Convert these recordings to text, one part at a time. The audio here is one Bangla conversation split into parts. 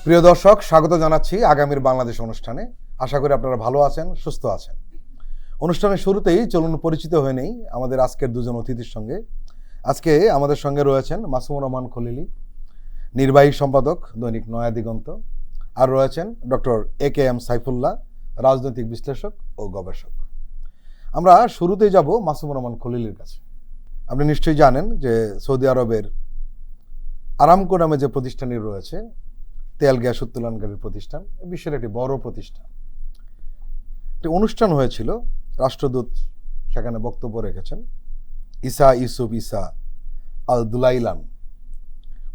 প্রিয় দর্শক, স্বাগত জানাচ্ছি আগামীর বাংলাদেশ অনুষ্ঠানে। আশা করি আপনারা ভালো আছেন, সুস্থ আছেন। অনুষ্ঠানের শুরুতেই চলুন পরিচিত হয়ে নেই আমাদের আজকের দুজন অতিথির সঙ্গে। আজকে আমাদের সঙ্গে রয়েছেন মাসুমুর রহমান খলিলি, নির্বাহী সম্পাদক, দৈনিক নয়া দিগন্ত। আর রয়েছেন ডক্টর AKM সাইফুল্লাহ, রাজনৈতিক বিশ্লেষক ও গবেষক। আমরা শুরুতেই যাব মাসুমুর রহমান খলিলির কাছে। আপনি নিশ্চয়ই জানেন যে সৌদি আরবের আরামকো নামে যে প্রতিষ্ঠানটি রয়েছে, তেল গ্যাস উত্তোলনকারী প্রতিষ্ঠান, বিশ্বের একটি বড় প্রতিষ্ঠান। একটি অনুষ্ঠান হয়েছিল, রাষ্ট্রদূত সেখানে বক্তব্য রেখেছেন, ইউসুফ ইসা আল দুলাইলান।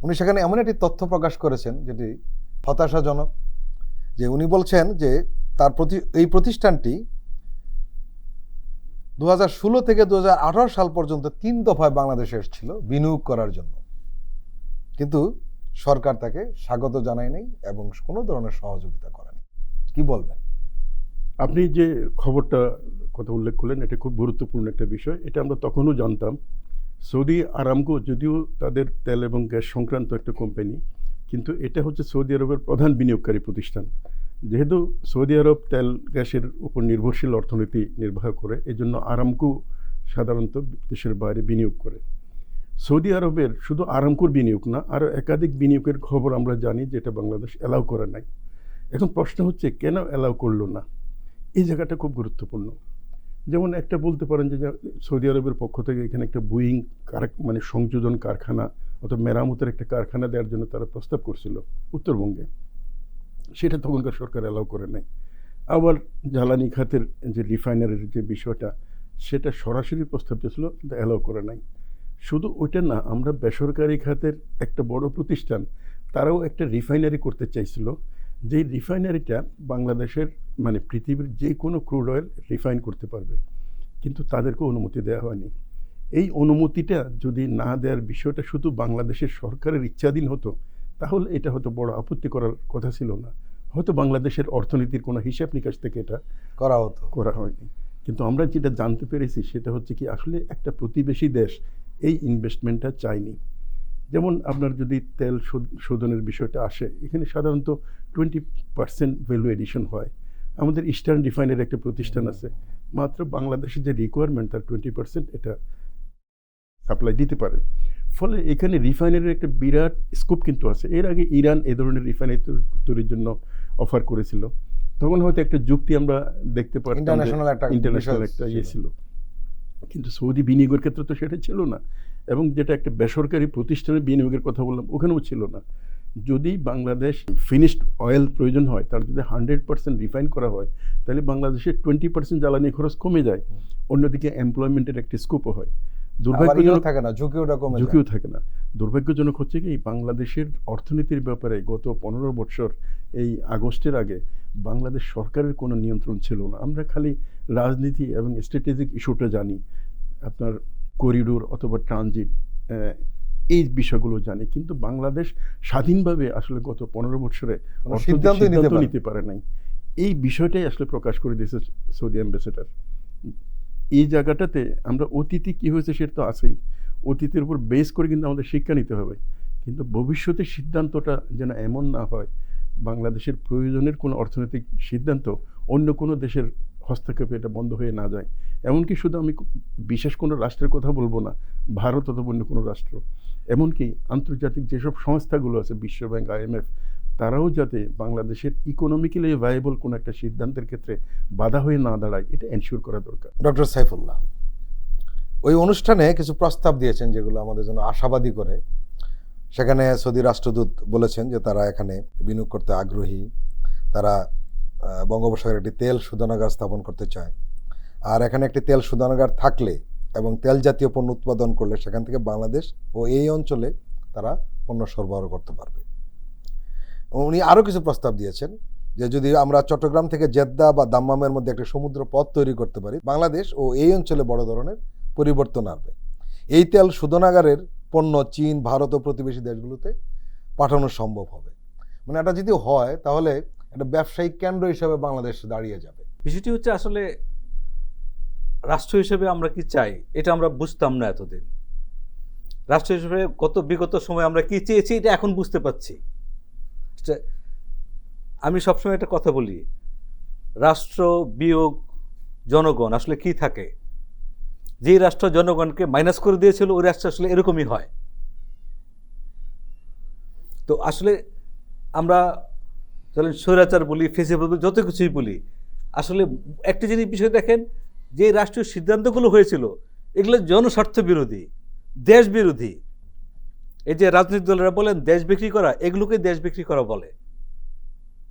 উনি সেখানে এমন একটি তথ্য প্রকাশ করেছেন যেটি হতাশাজনক। যে উনি বলছেন যে এই প্রতিষ্ঠানটি 2016 থেকে 2018 সাল পর্যন্ত 3 দফায় বাংলাদেশে এসেছিল বিনিয়োগ করার জন্য, কিন্তু সরকার তাকে স্বাগত জানায় নাই এবং কোনো ধরনের সহযোগিতা করেনি। কি বলবেন? আপনি যে খবরটা কথা উল্লেখ করলেন, এটা খুব গুরুত্বপূর্ণ একটা বিষয়। এটা আমরা তখনও জানতাম। সৌদি আরামকো যদিও তাদের তেল এবং গ্যাস সংক্রান্ত একটা কোম্পানি, কিন্তু এটা হচ্ছে সৌদি আরবের প্রধান বিনিয়োগকারী প্রতিষ্ঠান। যেহেতু সৌদি আরব তেল গ্যাসের উপর নির্ভরশীল অর্থনীতি নির্বাহ করে, এজন্য আরামকো সাধারণত দেশের বাইরে বিনিয়োগ করে। সৌদি আরবের শুধু আরামকোর বিনিয়োগ না, আরও একাধিক বিনিয়োগের খবর আমরা জানি যেটা বাংলাদেশ অ্যালাউ করে নাই। এখন প্রশ্ন হচ্ছে কেন অ্যালাউ করলো না? এই জায়গাটা খুব গুরুত্বপূর্ণ। যেমন একটা বলতে পারেন যে সৌদি আরবের পক্ষ থেকে এখানে একটা বোয়িং সংযোজন কারখানা অথবা মেরামতের একটা কারখানা দেওয়ার জন্য তারা প্রস্তাব করছিল উত্তরবঙ্গে, সেটা তখনকার সরকার অ্যালাউ করে নাই। আবার জ্বালানি খাতের যে রিফাইনারির যে বিষয়টা, সেটা সরাসরি প্রস্তাব দিয়েছিল, কিন্তু অ্যালাউ করে নাই। শুধু ওইটা না, আমরা বেসরকারি খাতের একটা বড় প্রতিষ্ঠান, তারাও একটা রিফাইনারি করতে চাইছিল, যেই রিফাইনারিটা বাংলাদেশের পৃথিবীর যে কোনো ক্রুড অয়েল রিফাইন করতে পারবে, কিন্তু তাদেরকে অনুমতি দেওয়া হয়নি। এই অনুমতিটা যদি না দেওয়ার বিষয়টা শুধু বাংলাদেশের সরকারের ইচ্ছাধীন হতো, তাহলে এটা হয়তো বড় আপত্তি করার কথা ছিল না। হয়তো বাংলাদেশের অর্থনীতির কোনো হিসাব নিকাশ থেকে এটা করা হয়নি। কিন্তু আমরা যেটা জানতে পেরেছি সেটা হচ্ছে কি, আসলে একটা প্রতিবেশী দেশ এই ইনভেস্টমেন্টটা চায়নি। যেমন আপনার যদি তেল শোধনের বিষয়টা আসে, এখানে সাধারণত 20% ভ্যালু এডিশন হয়। আমাদের ইস্টার্ন রিফাইনারি একটা প্রতিষ্ঠান আছে, মাত্র বাংলাদেশের যে রিকোয়ারমেন্ট তার 20% এটা সাপ্লাই দিতে পারে। ফলে এখানে রিফাইনারির একটা বিরাট স্কোপ কিন্তু আছে। এর আগে ইরান এ ধরনের রিফাইনারি তৈরির জন্য অফার করেছিল, তখন হয়তো একটা যুক্তি আমরা দেখতে পারতাম, ইন্টারন্যাশনাল একটা ইয়ে ছিল। কিন্তু সৌদি বিনিয়োগের ক্ষেত্রে তো সেটা ছিল না, এবং যেটা একটা বেসরকারি প্রতিষ্ঠানের বিনিয়োগের কথা বললাম, ওখানেও ছিল না। যদি বাংলাদেশ ফিনিশড অয়েল প্রয়োজন হয়, তার যদি 100% রিফাইন করা হয়, তাহলে বাংলাদেশের 20% জ্বালানি খরচ কমে যায়। অন্যদিকে এমপ্লয়মেন্টের একটা স্কোপও হয়। দুর্ভাগ্যজনক থাকে না, ঝুঁকিও থাকে না। দুর্ভাগ্যজনক হচ্ছে কি, বাংলাদেশের অর্থনীতির ব্যাপারে গত 15 বছর এই আগস্টের আগে বাংলাদেশ সরকারের কোনো নিয়ন্ত্রণ ছিল না। আমরা খালি রাজনীতি এবং স্ট্র্যাটেজিক ইস্যুটা জানি, আপনার করিডোর অথবা ট্রানজিট, এই বিষয়গুলো জানি, কিন্তু বাংলাদেশ স্বাধীনভাবে আসলে গত 15 বছরে সিদ্ধান্ত নিতে পারে নাই। এই বিষয়টাই আসলে প্রকাশ করে দিয়েছে সৌদি অ্যাম্বাসেডার। এই জায়গাটাতে আমরা অতীতে কী হয়েছে সেটা তো আছেই, অতীতের উপর বেস করে কিন্তু আমাদের শিক্ষা নিতে হবে। কিন্তু ভবিষ্যতের সিদ্ধান্তটা যেন এমন না হয়, বাংলাদেশের প্রয়োজনের কোনো অর্থনৈতিক সিদ্ধান্ত অন্য কোনো দেশের হস্তক্ষেপে এটা বন্ধ হয়ে না যায়। এমনকি শুধু আমি বিশেষ কোনো রাষ্ট্রের কথা বলবো না, ভারত অথবা অন্য কোনো রাষ্ট্র, এমনকি আন্তর্জাতিক যেসব সংস্থাগুলো আছে, বিশ্বব্যাংক, IMF, তারাও যাতে বাংলাদেশের ইকোনমিক্যালি ভায়াবল কোনো একটা সিদ্ধান্তের ক্ষেত্রে বাধা হয়ে না দাঁড়ায়, এটা এনশিওর করা দরকার। ডক্টর সাইফুল্লাহ ওই অনুষ্ঠানে কিছু প্রস্তাব দিয়েছেন যেগুলো আমাদের জন্য আশাবাদী করে। সেখানে সৌদি রাষ্ট্রদূত বলেছেন যে তারা এখানে বিনিয়োগ করতে আগ্রহী, তারা বঙ্গোপসাগরে একটি তেল শোধনাগার স্থাপন করতে চায়, আর এখানে একটি তেল শোধনাগার থাকলে এবং তেল জাতীয় পণ্য উৎপাদন করলে সেখান থেকে বাংলাদেশ ও এই অঞ্চলে তারা পণ্য সরবরাহ করতে পারবে। উনি আরও কিছু প্রস্তাব দিয়েছেন যে যদি আমরা চট্টগ্রাম থেকে জেদ্দা বা দাম্মামের মধ্যে একটা সমুদ্র পথ তৈরি করতে পারি, বাংলাদেশ ও এই অঞ্চলে বড় ধরনের পরিবর্তন আসবে। এই তেল শোধনাগারের পণ্য চীন, ভারত ও প্রতিবেশী দেশগুলোতে পাঠানো সম্ভব হবে। এটা যদি হয় তাহলে একটা ব্যবসায়িক কেন্দ্র হিসেবে বাংলাদেশ দাঁড়িয়ে যাবে। বিষয়টি হচ্ছে আসলে রাষ্ট্র হিসেবে আমরা কি চাই এটা আমরা বুঝতাম না এতদিন। রাষ্ট্র হিসেবে বিগত সময় আমরা কি চেয়েছি এটা এখন বুঝতে পারছি। আমি সবসময় একটা কথা বলি, রাষ্ট্র বিয়োগ জনগণ আসলে কি থাকে, যেই রাষ্ট্র জনগণকে মাইনাস করে দিয়েছিল ওই রাষ্ট্র আসলে এরকমই হয়। তো আসলে আমরা চলেন স্বৈরাচার বলি, ফেসিবাদ বলি, যত কিছুই বলি, আসলে একটা জিনিস বিষয় দেখেন, যে রাষ্ট্রীয় সিদ্ধান্তগুলো হয়েছিল এগুলো জনস্বার্থ বিরোধী, দেশ বিরোধী। এই যে রাজনৈতিক দলেরা বলেন দেশ বিক্রি করা, এগুলোকে দেশ বিক্রি করা বলে,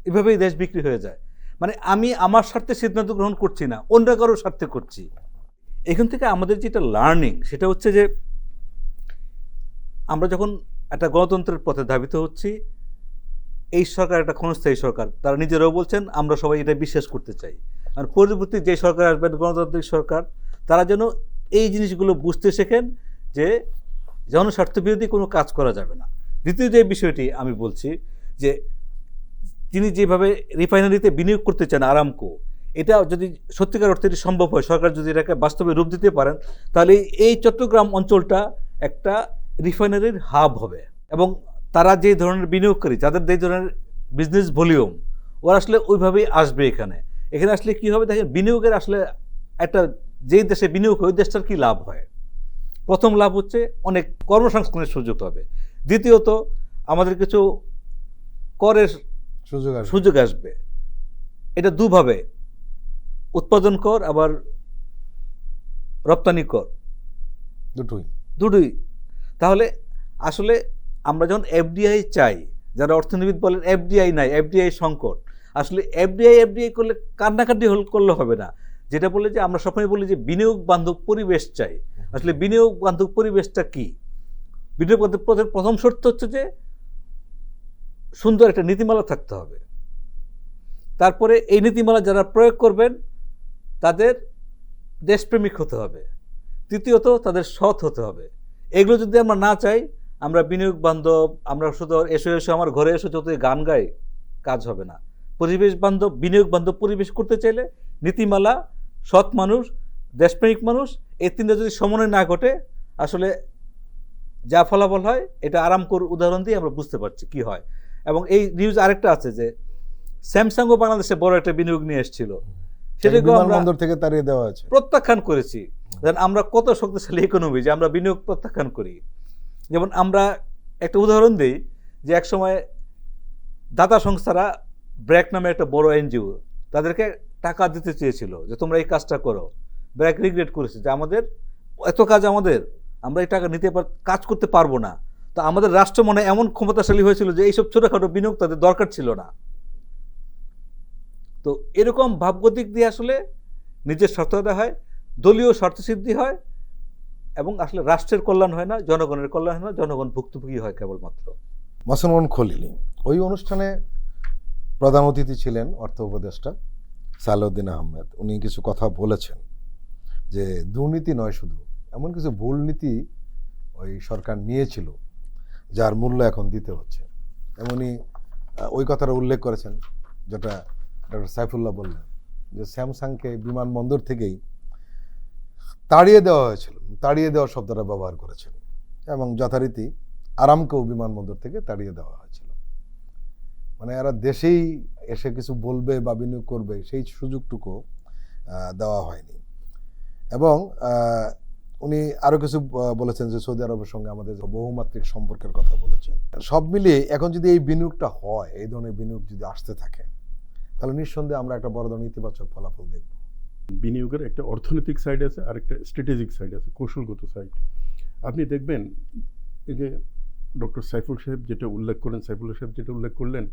এভাবেই দেশ বিক্রি হয়ে যায়। মানে আমি আমার স্বার্থে সিদ্ধান্ত গ্রহণ করছি না, অন্য কারোর স্বার্থে করছি। এখান থেকে আমাদের যেটা লার্নিং সেটা হচ্ছে যে আমরা যখন একটা গণতন্ত্রের পথে ধাবিত হচ্ছি, এই সরকার একটা ক্ষণস্থায়ী সরকার, তারা নিজেরাও বলছেন আমরা সবাই এটা বিশ্বাস করতে চাই। আর পরবর্তী যে সরকার আসবেন গণতান্ত্রিক সরকার, তারা যেন এই জিনিসগুলো বুঝতে শেখেন যে জনস্বার্থ বিরোধী কোনো কাজ করা যাবে না। দ্বিতীয় যে বিষয়টি আমি বলছি যে তিনি যেভাবে রিফাইনারিতে বিনিয়োগ করতে চান আরামকো, এটা যদি সত্যিকার অর্থে এটি সম্ভব হয়, সরকার যদি এটাকে বাস্তবে রূপ দিতে পারেন, তাহলে এই চট্টগ্রাম অঞ্চলটা একটা রিফাইনারির হাব হবে। এবং তারা যে ধরনের বিনিয়োগকারী, যাদের যে ধরনের বিজনেস ভলিউম, ওরা আসলে ওইভাবেই আসবে এখানে। এখানে আসলে কী হবে দেখেন, বিনিয়োগের আসলে একটা যেই দেশে বিনিয়োগ হয় ওই দেশটার কী লাভ হয়। প্রথম লাভ হচ্ছে অনেক কর্মসংস্থানের সুযোগ হবে। দ্বিতীয়ত আমাদের কিছু করের সুযোগ আসবে। এটা দুভাবে, উৎপাদন কর আবার রপ্তানি কর, দুটোই। তাহলে আসলে আমরা যখন এফডিআই চাই, যারা অর্থনীতিবিদ বলেন এফডিআই নাই, এফডিআই সংকট, আসলে এফডিআই করলে কান্নাকাটি করলে হবে না। যেটা বলে যে আমরা সবসময় বলি যে বিনিয়োগ বান্ধব পরিবেশ চাই। আসলে বিনিয়োগ বান্ধব পরিবেশটা কি? বিনিয়োগ বান্ধব প্রথম শর্ত হচ্ছে যে সুন্দর একটা নীতিমালা থাকতে হবে। তারপরে এই নীতিমালা যারা প্রয়োগ করবেন তাদের দেশপ্রেমিক হতে হবে। তৃতীয়ত তাদের সৎ হতে হবে। এগুলো যদি আমরা না চাই, আমরা বিনিয়োগ বান্ধব, আমরা শুধু এসো এসো আমার ঘরে এসো যতই গান গাই, কাজ হবে না। পরিবেশ বান্ধব, বিনিয়োগ বান্ধব পরিবেশ করতে চাইলে নীতিমালা, সৎ মানুষ, দেশপ্রেমিক মানুষ, এই তিনটা যদি সমন্বয় না ঘটে, আসলে যা ফলাফল হয় এটা আরামকোর উদাহরণ দিয়ে আমরা বুঝতে পারছি কি হয়। এবং এই নিউজ আরেকটা আছে যে স্যামসাংও বাংলাদেশে বড় একটা বিনিয়োগ নিয়ে এসেছিল, সেটাকে আমরা থেকে তাড়িয়ে দেওয়া হয়েছে, প্রত্যাখ্যান করেছি। আমরা কত শক্তিশালী ইকোনমি যে আমরা বিনিয়োগ প্রত্যাখ্যান করি। যেমন আমরা একটা উদাহরণ দিই যে এক সময় দাতা সংস্থারা ব্র্যাক নামে একটা বড় এনজিও, তাদেরকে টাকা দিতে চেয়েছিল যে তোমরা এই কাজটা করো। ব্র্যাক রিগ্রেট করেছে যে আমাদের এত কাজ, আমরা এই টাকা নিতে কাজ করতে পারবো না। তো আমাদের রাষ্ট্র মনে এমন ক্ষমতাশালী হয়েছিল যে এইসব ছোটোখাটো বিনিয়োগ তাদের দরকার ছিল না। তো এরকম ভাবগতিক দিয়ে আসলে নিজের স্বার্থতা হয়, দলীয় স্বার্থসিদ্ধি হয়, এবং আসলে রাষ্ট্রের কল্যাণ হয় না, জনগণের কল্যাণ হয় না, জনগণ ভুক্তভোগী হয় কেবলমাত্র। মাসুম খলিল, ওই অনুষ্ঠানে প্রধান অতিথি ছিলেন অর্থ উপদেষ্টা সালাউদ্দিন আহমেদ। উনি কিছু কথা বলেছেন যে দুর্নীতি নয় শুধু, এমন কিছু ভুল নীতি ওই সরকার নিয়েছিল যার মূল্য এখন দিতে হচ্ছে। এমনই ওই কথাটা উল্লেখ করেছেন যেটা ডক্টর সাইফুল্লাহ বললেন যে স্যামসাংকে বিমানবন্দর থেকেই তাড়িয়ে দেওয়া হয়েছিল, তাড়িয়ে দেওয়ার শব্দটা ব্যবহার করেছেন, এবং যথারীতি আরামকেও বিমানবন্দর থেকে তাড়িয়ে দেওয়া হয়েছিল। মানে এরা দেশেই এসে কিছু বলবে বা বিনিয়োগ করবে সেই সুযোগটুকু দেওয়া হয়নি। এবং উনি আরও কিছু বলেছেন যে সৌদি আরবের সঙ্গে আমাদের বহুমাত্রিক সম্পর্কের কথা বলেছেন। সব মিলিয়ে এখন যদি এই বিনিয়োগটা হয়, এই ধরনের বিনিয়োগ যদি আসতে থাকে, তাহলে নিঃসন্দেহে আমরা একটা বড় ধরনের ইতিবাচক ফলাফল দেখব। বিনিয়োগের একটা অর্থনৈতিক সাইড আছে আর একটা স্ট্র্যাটেজিক সাইড আছে, কৌশলগত সাইড। আপনি দেখবেন এই যে ডক্টর সাইফুল্লাহ সাহেব যেটা উল্লেখ করলেন,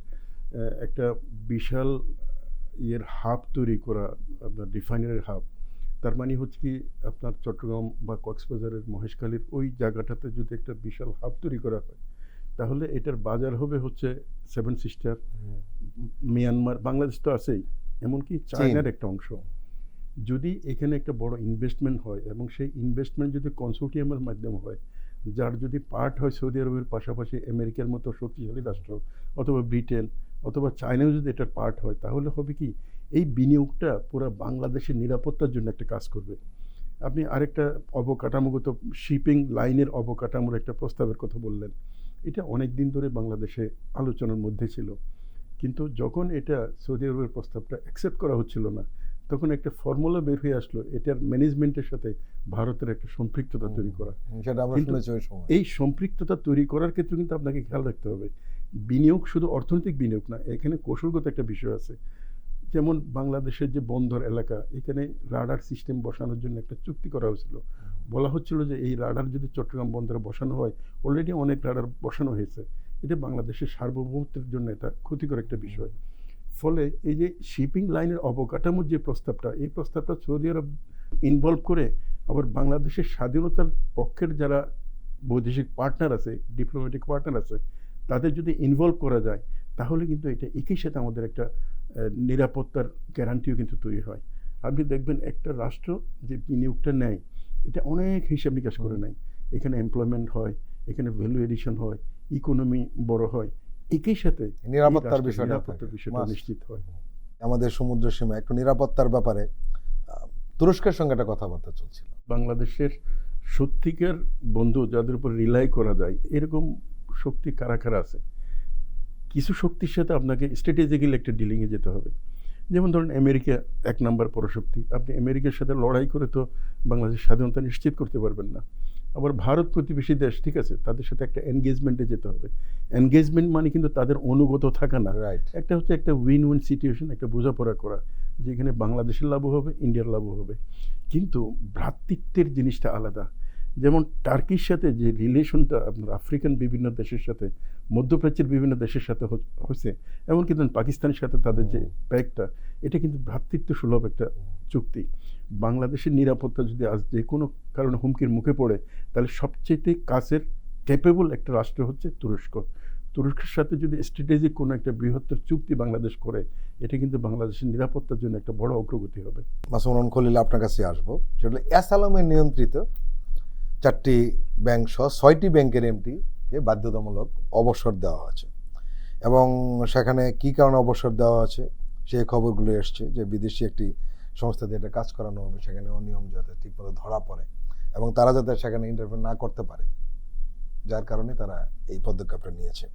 একটা বিশাল হাব তৈরি করা, আপনার রিফাইনারির হাব। তার মানে হচ্ছে কি, আপনার চট্টগ্রাম বা কক্সবাজারের মহেশখালীর ওই জায়গাটাতে যদি একটা বিশাল হাব তৈরি করা হয়, তাহলে এটার বাজার হবে হচ্ছে 7 সিস্টার, মিয়ানমার, বাংলাদেশ তো আছেই, এমনকি চায়নার একটা অংশ। যদি এখানে একটা বড় ইনভেস্টমেন্ট হয় এবং সেই ইনভেস্টমেন্ট যদি কনসোর্টিয়ামের মাধ্যমে হয়, যার যদি পার্ট হয় সৌদি আরবের পাশাপাশি আমেরিকার মতো শক্তিশালী রাষ্ট্র, অথবা ব্রিটেন, অথবা চায়নাও যদি এটার পার্ট হয়, তাহলে হবে কি, এই বিনিয়োগটা পুরো বাংলাদেশের নিরাপত্তার জন্য একটা কাজ করবে। আপনি আরেকটা অবকাঠামোগত শিপিং লাইনের অবকাঠামোর একটা প্রস্তাবের কথা বললেন, এটা অনেক দিন ধরে বাংলাদেশে আলোচনার মধ্যে ছিল, কিন্তু যখন এটা সৌদি আরবের প্রস্তাবটা অ্যাকসেপ্ট করা হচ্ছিল না, তখন একটা ফর্মুলা বের হয়ে আসলো এটার ম্যানেজমেন্টের সাথে ভারতের একটা সম্পৃক্ততা তৈরি করা। সেটা আমরা কিন্তু শুনেছি ওই সময়। এই সম্পৃক্ততা তৈরি করার ক্ষেত্রে কিন্তু আপনাকে খেয়াল রাখতে হবে, বিনিয়োগ শুধু অর্থনৈতিক বিনিয়োগ না, এখানে কৌশলগত একটা বিষয় আছে। যেমন বাংলাদেশের যে বন্দর এলাকা, এখানে রাডার সিস্টেম বসানোর জন্য একটা চুক্তি করা হয়েছিল। বলা হচ্ছিল যে এই রাডার যদি চট্টগ্রাম বন্দরে বসানো হয়, অলরেডি অনেক রাডার বসানো হয়েছে, এটা বাংলাদেশের সার্বভৌমত্বের জন্য এটা ক্ষতিকর একটা বিষয়। ফলে এই যে শিপিং লাইনের অবকাঠামোর যে প্রস্তাবটা, এই প্রস্তাবটা সৌদি আরব ইনভলভ করে আবার বাংলাদেশের স্বাধীনতার পক্ষের যারা বৈদেশিক পার্টনার আছে, ডিপ্লোম্যাটিক পার্টনার আছে, তাদের যদি ইনভলভ করা যায়, তাহলে কিন্তু এটা একই সাথে আমাদের একটা নিরাপত্তার গ্যারান্টিও কিন্তু তৈরি হয়। আপনি দেখবেন একটা রাষ্ট্র যে বিনিয়োগটা নেয়, এটা অনেক হিসাব নিকাশ করে নেয়। এখানে এমপ্লয়মেন্ট হয়, এখানে ভ্যালু এডিশন হয়, ইকোনমি বড় হয়, একই সাথে নিরাপত্তার বিষয়টা নিরাপত্তার বিষয়টা নিশ্চিত হয়। আমাদের সমুদ্র সীমা একটু নিরাপত্তার ব্যাপারে তুরস্কের সঙ্গে একটা কথাবার্তা চলছিল। বাংলাদেশের সত্যিকার বন্ধু যাদের উপর রিলাই করা যায়, এরকম শক্তি কারা কারা আছে? কিছু শক্তির সাথে আপনাকে স্ট্র্যাটেজিক্যালি একটা ডিলিংয়ে যেতে হবে। যেমন ধরুন আমেরিকা এক নাম্বার পরাশক্তি, আপনি আমেরিকার সাথে লড়াই করে তো বাংলাদেশের স্বাধীনতা নিশ্চিত করতে পারবেন না। আবার ভারত প্রতিবেশী দেশ, ঠিক আছে, তাদের সাথে একটা এনগেজমেন্টে যেতে হবে। এনগেজমেন্ট মানে কিন্তু তাদের অনুগত থাকা না, রাইট। একটা হচ্ছে একটা উইন উইন সিচুয়েশন, একটা বোঝাপড়া করা, যেখানে বাংলাদেশের লাভও হবে, ইন্ডিয়ার লাভও হবে। কিন্তু ভ্রাতৃত্বের জিনিসটা আলাদা। যেমন টার্কির সাথে যে রিলেশনটা আপনার আফ্রিকান বিভিন্ন দেশের সাথে, মধ্যপ্রাচ্যের বিভিন্ন দেশের সাথে হয়েছে, এমনকি ধরুন পাকিস্তানের সাথে তাদের যে প্যাকটা, এটা কিন্তু ভ্রাতৃত্ব সুলভ একটা চুক্তি। বাংলাদেশের নিরাপত্তা যদি আজ যে কোনো কারণে হুমকির মুখে পড়ে, তাহলে সবচেয়ে কাছের ক্যাপেবল একটা রাষ্ট্র হচ্ছে তুরস্ক। তুরস্কের সাথে যদি স্ট্র্যাটেজিক কোনো একটা বৃহত্তর চুক্তি বাংলাদেশ করে, এটা কিন্তু বাংলাদেশের নিরাপত্তার জন্য একটা বড় অগ্রগতি হবে। মাসুম খলিল, আপনার কাছে আসবো। সেটা এসালামের নিয়ন্ত্রিত 4টি ব্যাংক সহ 6টি ব্যাংকের এমডিকে বাধ্যতামূলক অবসর দেওয়া হয়েছে, এবং সেখানে কি কারণে অবসর দেওয়া আছে সেই খবরগুলো এসছে যে বিদেশি একটি সংস্থাতে এটা কাজ করানো হবে, সেখানে অনিয়ম যাতে ঠিকমতো ধরা পড়ে এবং তারা যাতে সেখানে ইন্টারভিউ না করতে পারে, যার কারণে তারা এই পদক্ষেপটা নিয়েছে।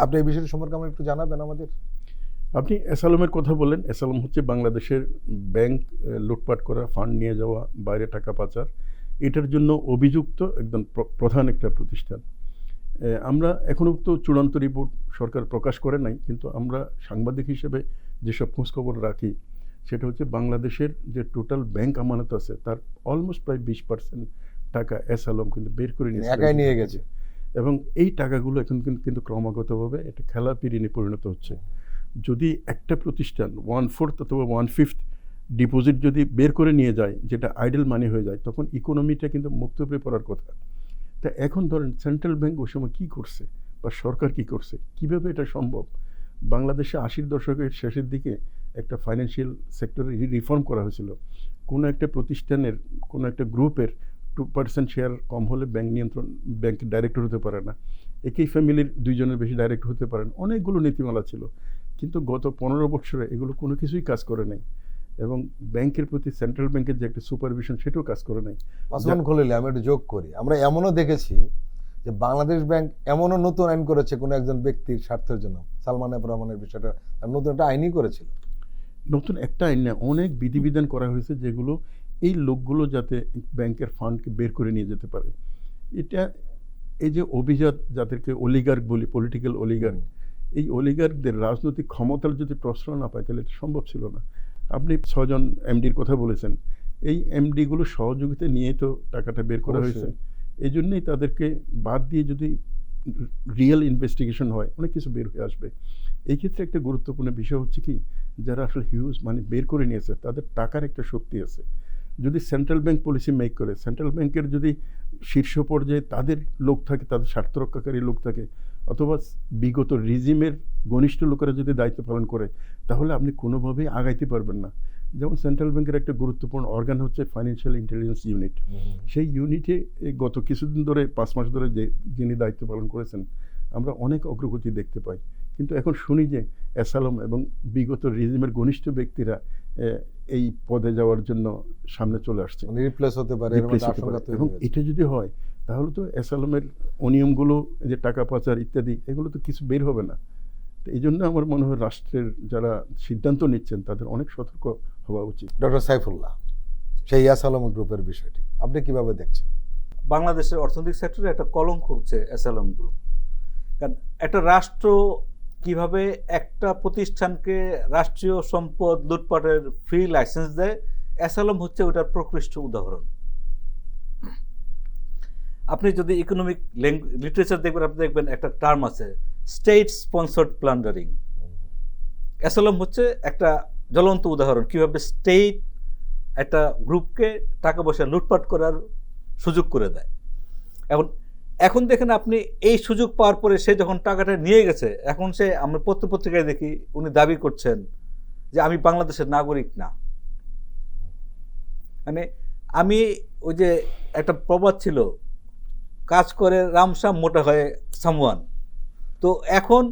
আপনি এই বিষয়টি সম্পর্কে আমার একটু জানাবেন আমাদের। আপনি এসালামের কথা বললেন। এসালাম হচ্ছে বাংলাদেশের ব্যাংক লুটপাট করা, ফান্ড নিয়ে যাওয়া, বাইরে টাকা পাচার, এটার জন্য অভিযুক্ত একদম প্রধান একটা প্রতিষ্ঠান। আমরা এখনও তো চূড়ান্ত রিপোর্ট সরকার প্রকাশ করে নাই, কিন্তু আমরা সাংবাদিক হিসেবে যেসব খোঁজখবর রাখি, সেটা হচ্ছে বাংলাদেশের যে টোটাল ব্যাংক আমানত আছে তার অলমোস্ট প্রায় 20% টাকা এসালাম কিন্তু বের করে একাই নিয়ে গেছে। এবং এই টাকাগুলো এখন কিন্তু ক্রমাগতভাবে এটা খেলাপিরিনে পরিণত হচ্ছে। যদি একটা প্রতিষ্ঠান 1/4 অথবা 1/5 ডিপোজিট যদি বের করে নিয়ে যায়, যেটা আইডল মানি হয়ে যায়, তখন ইকোনমিটা কিন্তু মুক্ত হয়ে পড়ার কথা। তা এখন ধরেন সেন্ট্রাল ব্যাংক ওই সময় কী করছে বা সরকার কী করছে, কীভাবে এটা সম্ভব? বাংলাদেশে 80-র দশকের শেষের দিকে একটা ফাইন্যান্সিয়াল সেক্টরে রিফর্ম করা হয়েছিল। কোনো একটা প্রতিষ্ঠানের, কোনো একটা গ্রুপের 2% শেয়ার কম হলে ব্যাংক ডাইরেক্টর হতে পারে না, একই ফ্যামিলির 2 জনের বেশি ডাইরেক্টর হতে পারেন, অনেকগুলো নীতিমালা ছিল। কিন্তু গত 15 বছরে এগুলো কোনো কিছুই কাজ করে নাই, এবং ব্যাংকের প্রতি সেন্ট্রাল ব্যাংকের যে একটা সুপারভিশন, সেটাও কাজ করে নাই। মাসুম খলিল, আমি একটু যোগ করি, আমরা এমনও দেখেছি যে বাংলাদেশ ব্যাংক এমনও নতুন আইন করেছে কোনো একজন ব্যক্তির স্বার্থের জন্য, সালমান এফ রহমানের বিষয়টা নতুন একটা আইনই করেছিল। নতুন একটা আইন না, অনেক বিধিবিধান করা হয়েছে যেগুলো এই লোকগুলো যাতে ব্যাংকের ফান্ডকে বের করে নিয়ে যেতে পারে। এটা এই যে অভিজাত যাদেরকে অলিগার্ক বলি, পলিটিক্যাল অলিগার্ক, এই অলিগার্কদের রাজনৈতিক ক্ষমতার যদি প্রশ্রয় না পায়, তাহলে এটা সম্ভব ছিল না। আপনি 6 জন এমডির কথা বলেছেন, এই এমডিগুলো সহযোগিতা নিয়ে তো টাকাটা বের করা হয়েছে। এই জন্যই তাদেরকে বাদ দিয়ে যদি রিয়েল ইনভেস্টিগেশন হয়, অনেক কিছু বের হয়ে আসবে। এই ক্ষেত্রে একটা গুরুত্বপূর্ণ বিষয় হচ্ছে কি, যারা আসলে হিউজ মানে বের করে নিয়েছে, তাদের টাকার একটা শক্তি আছে। যদি সেন্ট্রাল ব্যাংক পলিসি মেক করে, সেন্ট্রাল ব্যাংকের যদি শীর্ষ পর্যায়ে তাদের লোক থাকে, তাদের স্বার্থ রক্ষাকারী লোক থাকে, অথবা বিগত রিজিমের ঘনিষ্ঠ লোকেরা যদি দায়িত্ব পালন করে, তাহলে আপনি কোনোভাবেই আগাইতে পারবেন না। যেমন সেন্ট্রাল ব্যাংকের একটা গুরুত্বপূর্ণ অর্গান হচ্ছে ফাইন্যান্সিয়াল ইন্টেলিজেন্স ইউনিট। সেই ইউনিটে গত কিছুদিন ধরে, 5 মাস ধরে যিনি দায়িত্ব পালন করেছেন, আমরা অনেক অগ্রগতি দেখতে পাই। কিন্তু এখন শুনি যে এসালাম এবং বিগত রিজিমের ঘনিষ্ঠ ব্যক্তিরা এই পদে যাওয়ার জন্য সামনে চলে আসছে, রিপ্লেস হতে পারে। এবং এটা যদি হয়, তাহলে তো এসালামের অনিয়মগুলো, যে টাকা পাচার ইত্যাদি, এগুলো তো কিছু বের হবে না। তো এই জন্য আমার মনে হয় রাষ্ট্রের যারা সিদ্ধান্ত নিচ্ছেন তাদের অনেক সতর্ক হওয়া উচিত। ডক্টর সাইফুল্লাহ, সেই অ্যাসালম গ্রুপের বিষয়টি আপনি কিভাবে দেখছেন? বাংলাদেশের অর্থনৈতিক সেক্টরে একটা কলঙ্ক হচ্ছে অ্যাসালম গ্রুপ। কারণ একটা রাষ্ট্র কিভাবে একটা প্রতিষ্ঠানকে রাষ্ট্রীয় সম্পদ লুটপাটের ফ্রি লাইসেন্স দেয়, অ্যাসালম হচ্ছে ওটার প্রকৃষ্ট উদাহরণ। আপনি যদি ইকোনমিক লিটারেচার দেখবেন, আপনি দেখবেন একটা টার্ম আছে, স্টেট স্পন্সর্ড প্লান্ডারিং। অ্যাসালম হচ্ছে একটা জ্বলন্ত উদাহরণ কিভাবে স্টেট একটা গ্রুপকে টাকা পয়সা লুটপাট করার সুযোগ করে দেয়। এখন দেখেন আপনি এই সুযোগ পাওয়ার পরে সে যখন টাকাটা নিয়ে গেছে, এখন সে, আমরা পত্রপত্রিকায় দেখি উনি দাবি করছেন যে আমি বাংলাদেশের নাগরিক না। মানে আমি ওই যে একটা প্রবাদ ছিল, কাজ করে রামসাম মোটা হয় সামওয়ান। তো এখন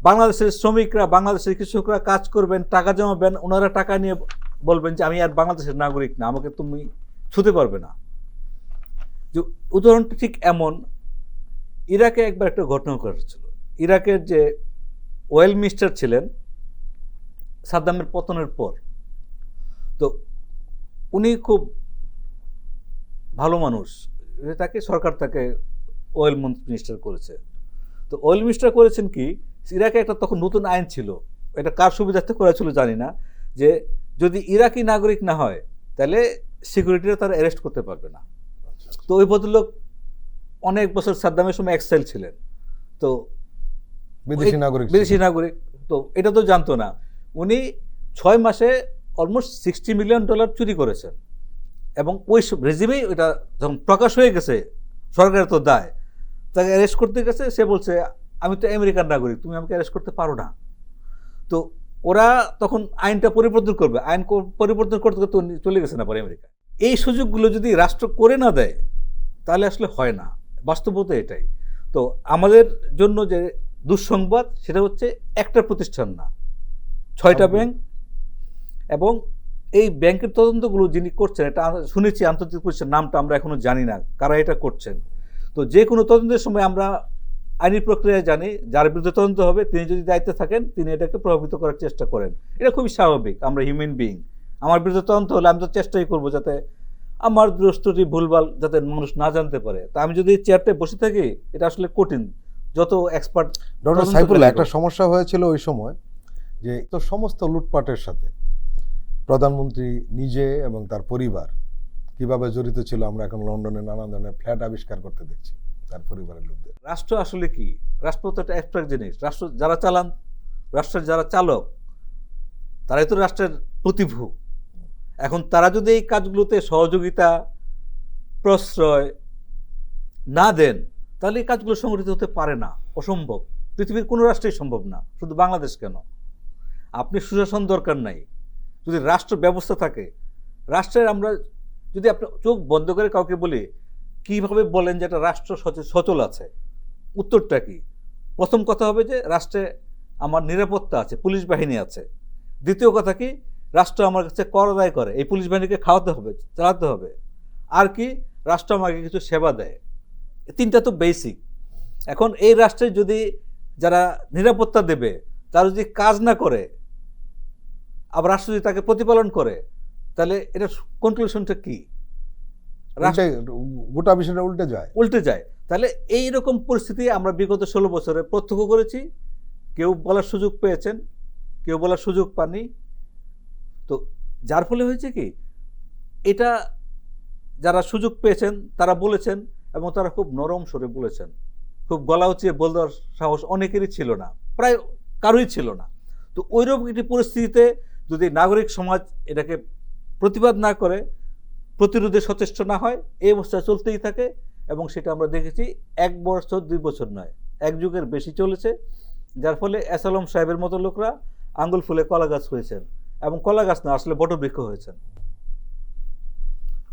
বাংলাদেশের শ্রমিকরা, বাংলাদেশের কৃষকরা কাজ করবেন, টাকা জমাবেন, ওনারা টাকা নিয়ে বলবেন যে আমি আর বাংলাদেশের নাগরিক না, আমাকে তুমি ছুতে পারবে না। যে উদাহরণটা ঠিক এমন, ইরাকে একবার একটা ঘটনা ঘটেছিল। ইরাকের যে ওয়েল মিনিস্টার ছিলেন সাদ্দামের পতনের পর, তো উনি খুব ভালো মানুষ, সরকার তাকে অয়েল মিনিস্টার করেছে। তো অয়েল মিনিস্টার করেছেন কি, ইরাকে একটা তখন নতুন আইন ছিল, এটা কার সুবিধার্থে করেছিল জানি না, যে যদি ইরাকি নাগরিক না হয় তাহলে সিকিউরিটিরা তারা অ্যারেস্ট করতে পারবে না। তো ওই ভদ্রলোক অনেক বছর সাদ্দামের সময় এক্সাইল ছিলেন, তো বিদেশি নাগরিক, তো এটা তো জানতো না। উনি 6 মাসে অলমোস্ট $60 মিলিয়ন চুরি করেছেন, এবং ওই রেজিমেই ওইটা যখন প্রকাশ হয়ে গেছে, সরকারের তো দায়, তাকে অ্যারেস্ট করতে গেছে। সে বলছে আমি তো আমেরিকান নাগরিক, তুমি আমাকে অ্যারেস্ট করতে পারো না। তো ওরা তখন আইনটা পরিবর্তন করবে, আইন পরিবর্তন করতে করতে চলে গেছে না পরে আমেরিকা। এই সুযোগগুলো যদি রাষ্ট্র করে না দেয় তাহলে আসলে হয় না, বাস্তবতা এটাই। তো আমাদের জন্য যে দুঃসংবাদ সেটা হচ্ছে একটা প্রতিষ্ঠান না, 6টা ব্যাংক, এবং এই ব্যাংকের তদন্তগুলো যিনি করছেন, এটা শুনেছি আন্তর্জাতিক প্রতিষ্ঠান, নামটা আমরা এখনো জানি না কারা এটা করছেন। তো যে কোনো তদন্তের সময় আমরা আইনি প্রক্রিয়ায় জানি যার বিরুদ্ধে তদন্ত হবে তিনি যদি দায়িত্বে থাকেন তিনি এটাকে প্রভাবিত করার চেষ্টা করেন, এটা খুবই স্বাভাবিক। আমরা হিউম্যান বিইং, আমার বিরুদ্ধে তদন্ত হলে আমি তো চেষ্টাই করবো যাতে আমার দোষটি ভুলভাল যাতে মানুষ না জানতে পারে। তা আমি যদি চেয়ারটায় বসে থাকি, এটা আসলে কঠিন। যত এক্সপার্ট। ডক্টর সাইফুল্লাহ, একটা সমস্যা হয়েছিল ওই সময় যে তো সমস্ত লুটপাটের সাথে প্রধানমন্ত্রী নিজে এবং তার পরিবার কিভাবে জড়িত ছিল, আমরা এখন লন্ডনে নানান ধরনের ফ্ল্যাট আবিষ্কার করতে দেখছি তার পরিবারের লোকদের। রাষ্ট্র আসলে কি? রাষ্ট্র তো একটা অ্যাবস্ট্রাক্ট জিনিস। রাষ্ট্র যারা চালান, রাষ্ট্রের যারা চালক, তারাই তো রাষ্ট্রের প্রতিভূ। এখন তারা যদি এই কাজগুলোতে সহযোগিতা, প্রশ্রয় না দেন, তাহলে এই কাজগুলো সংগঠিত হতে পারে না, অসম্ভব। পৃথিবীর কোনো রাষ্ট্রেই সম্ভব না, শুধু বাংলাদেশ কেন। আপনি সুশাসন দরকার নাই, যদি রাষ্ট্র ব্যবস্থা থাকে। রাষ্ট্রের আমরা যদি আপনি চোখ বন্ধ করে কাউকে বলি, কীভাবে বলেন যে একটা রাষ্ট্র সচল আছে, উত্তরটা কি? প্রথম কথা হবে যে রাষ্ট্রে আমার নিরাপত্তা আছে, পুলিশ বাহিনী আছে। দ্বিতীয় কথা কি, রাষ্ট্র আমার কাছে কর আদায় করে, এই পুলিশ বাহিনীকে খাওয়াতে হবে, চালাতে হবে। আর কি, রাষ্ট্র আমাকে কিছু সেবা দেয়। 3টা তো বেসিক। এখন এই রাষ্ট্রে যদি যারা নিরাপত্তা দেবে তারা যদি কাজ না করে, আবার রাষ্ট্র যদি তাকে প্রতিপালন করে, তাহলে এটা কনক্লুশনটা কি? গোটা বিষয়টা উল্টে যায়। তাহলে এইরকম পরিস্থিতি আমরা বিগত 16 বছরে প্রত্যক্ষ করেছি। কেউ বলার সুযোগ পেয়েছেন, কেউ বলার সুযোগ পাননি। তো যার ফলে হয়েছে কি, এটা যারা সুযোগ পেয়েছেন তারা বলেছেন, এবং তারা খুব নরম স্বরে বলেছেন, খুব গলা উঁচিয়ে বলার সাহস অনেকেরই ছিল না, প্রায় কারোই ছিল না। তো ওইরকম একটি পরিস্থিতিতে যদি নাগরিক সমাজ এটাকে প্রতিবাদ না করে, প্রতিরোধে সচেষ্ট না হয়, এই অবস্থা চলতেই থাকে। এবং সেটা আমরা দেখেছি 1 বছর 2 বছর নয়, 1 যুগের বেশি চলেছে। যার ফলে অ্যাসালম সাহেবের মতো লোকরা আঙ্গুল ফুলে কলা গাছ হয়েছেন, এবং কলা গাছ না, আসলে বটবৃক্ষ হয়েছেন।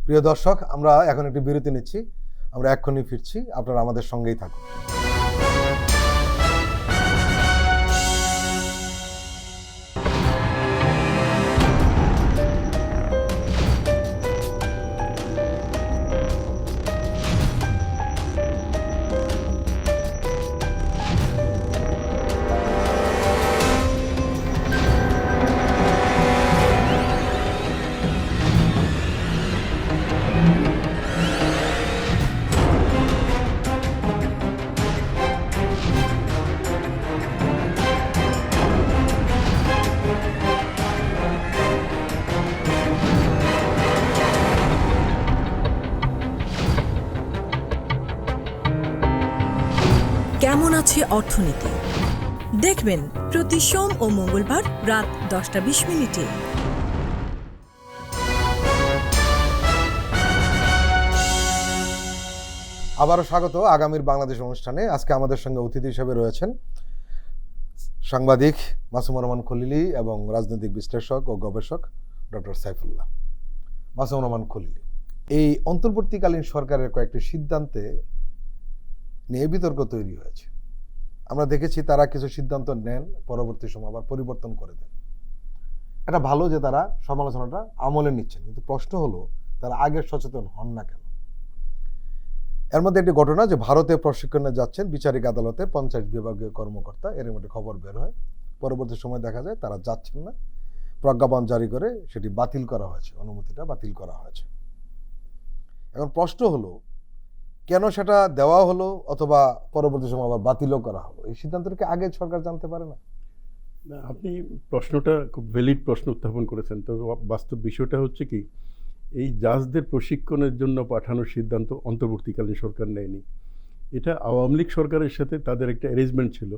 প্রিয় দর্শক, আমরা এখন একটি বিরতি নিচ্ছি, আমরা এক্ষুনি ফিরছি, আপনারা আমাদের সঙ্গেই থাকুন। কেমন আছে অর্থনীতি দেখবেন প্রতি সোম ও মঙ্গলবার রাত 10:20 আবারও স্বাগত আগামীর বাংলাদেশ অনুষ্ঠানে। আজকে আমাদের সঙ্গে অতিথি হিসেবে রয়েছেন সাংবাদিক মাসুমুর রহমান খলিলি এবং রাজনৈতিক বিশ্লেষক ও গবেষক ডক্টর সাইফুল্লাহ। মাসুমুর রহমান খলিলি, এই অন্তর্বর্তীকালীন সরকারের কয়েকটি সিদ্ধান্তে নিয়ে বিতর্ক তৈরি হয়েছে। আমরা দেখেছি তারা কিছু সিদ্ধান্ত নেন, পরবর্তী সময় আবার পরিবর্তন করে দেন। এটা ভালো যে তারা সমালোচনাটা আমলে নিচ্ছেন, কিন্তু প্রশ্ন হলো তারা আগে সচেতন হন না কেন? এর মধ্যে একটি ঘটনা যে ভারতে প্রশিক্ষণে যাচ্ছেন বিচারিক আদালতের 50 বিভাগীয় কর্মকর্তা, এর মধ্যে খবর বের হয়। পরবর্তী সময় দেখা যায় তারা যাচ্ছেন না, প্রজ্ঞাপন জারি করে সেটি বাতিল করা হয়েছে, অনুমতিটা বাতিল করা হয়েছে। এখন প্রশ্ন হলো কেন সেটা দেওয়া হলো অথবা পরবর্তী সময় আবার বাতিলও করা হলো? এই সিদ্ধান্তটাকে আগে সরকার জানতে পারে না? না, আপনি প্রশ্নটা খুব ভ্যালিড প্রশ্ন উত্থাপন করেছেন। তবে বাস্তব বিষয়টা হচ্ছে কি, এই জাজদের প্রশিক্ষণের জন্য পাঠানোর সিদ্ধান্ত অন্তর্বর্তীকালীন সরকার নেয়নি। এটা আওয়ামী লীগ সরকারের সাথে তাদের একটা অ্যারেঞ্জমেন্ট ছিল।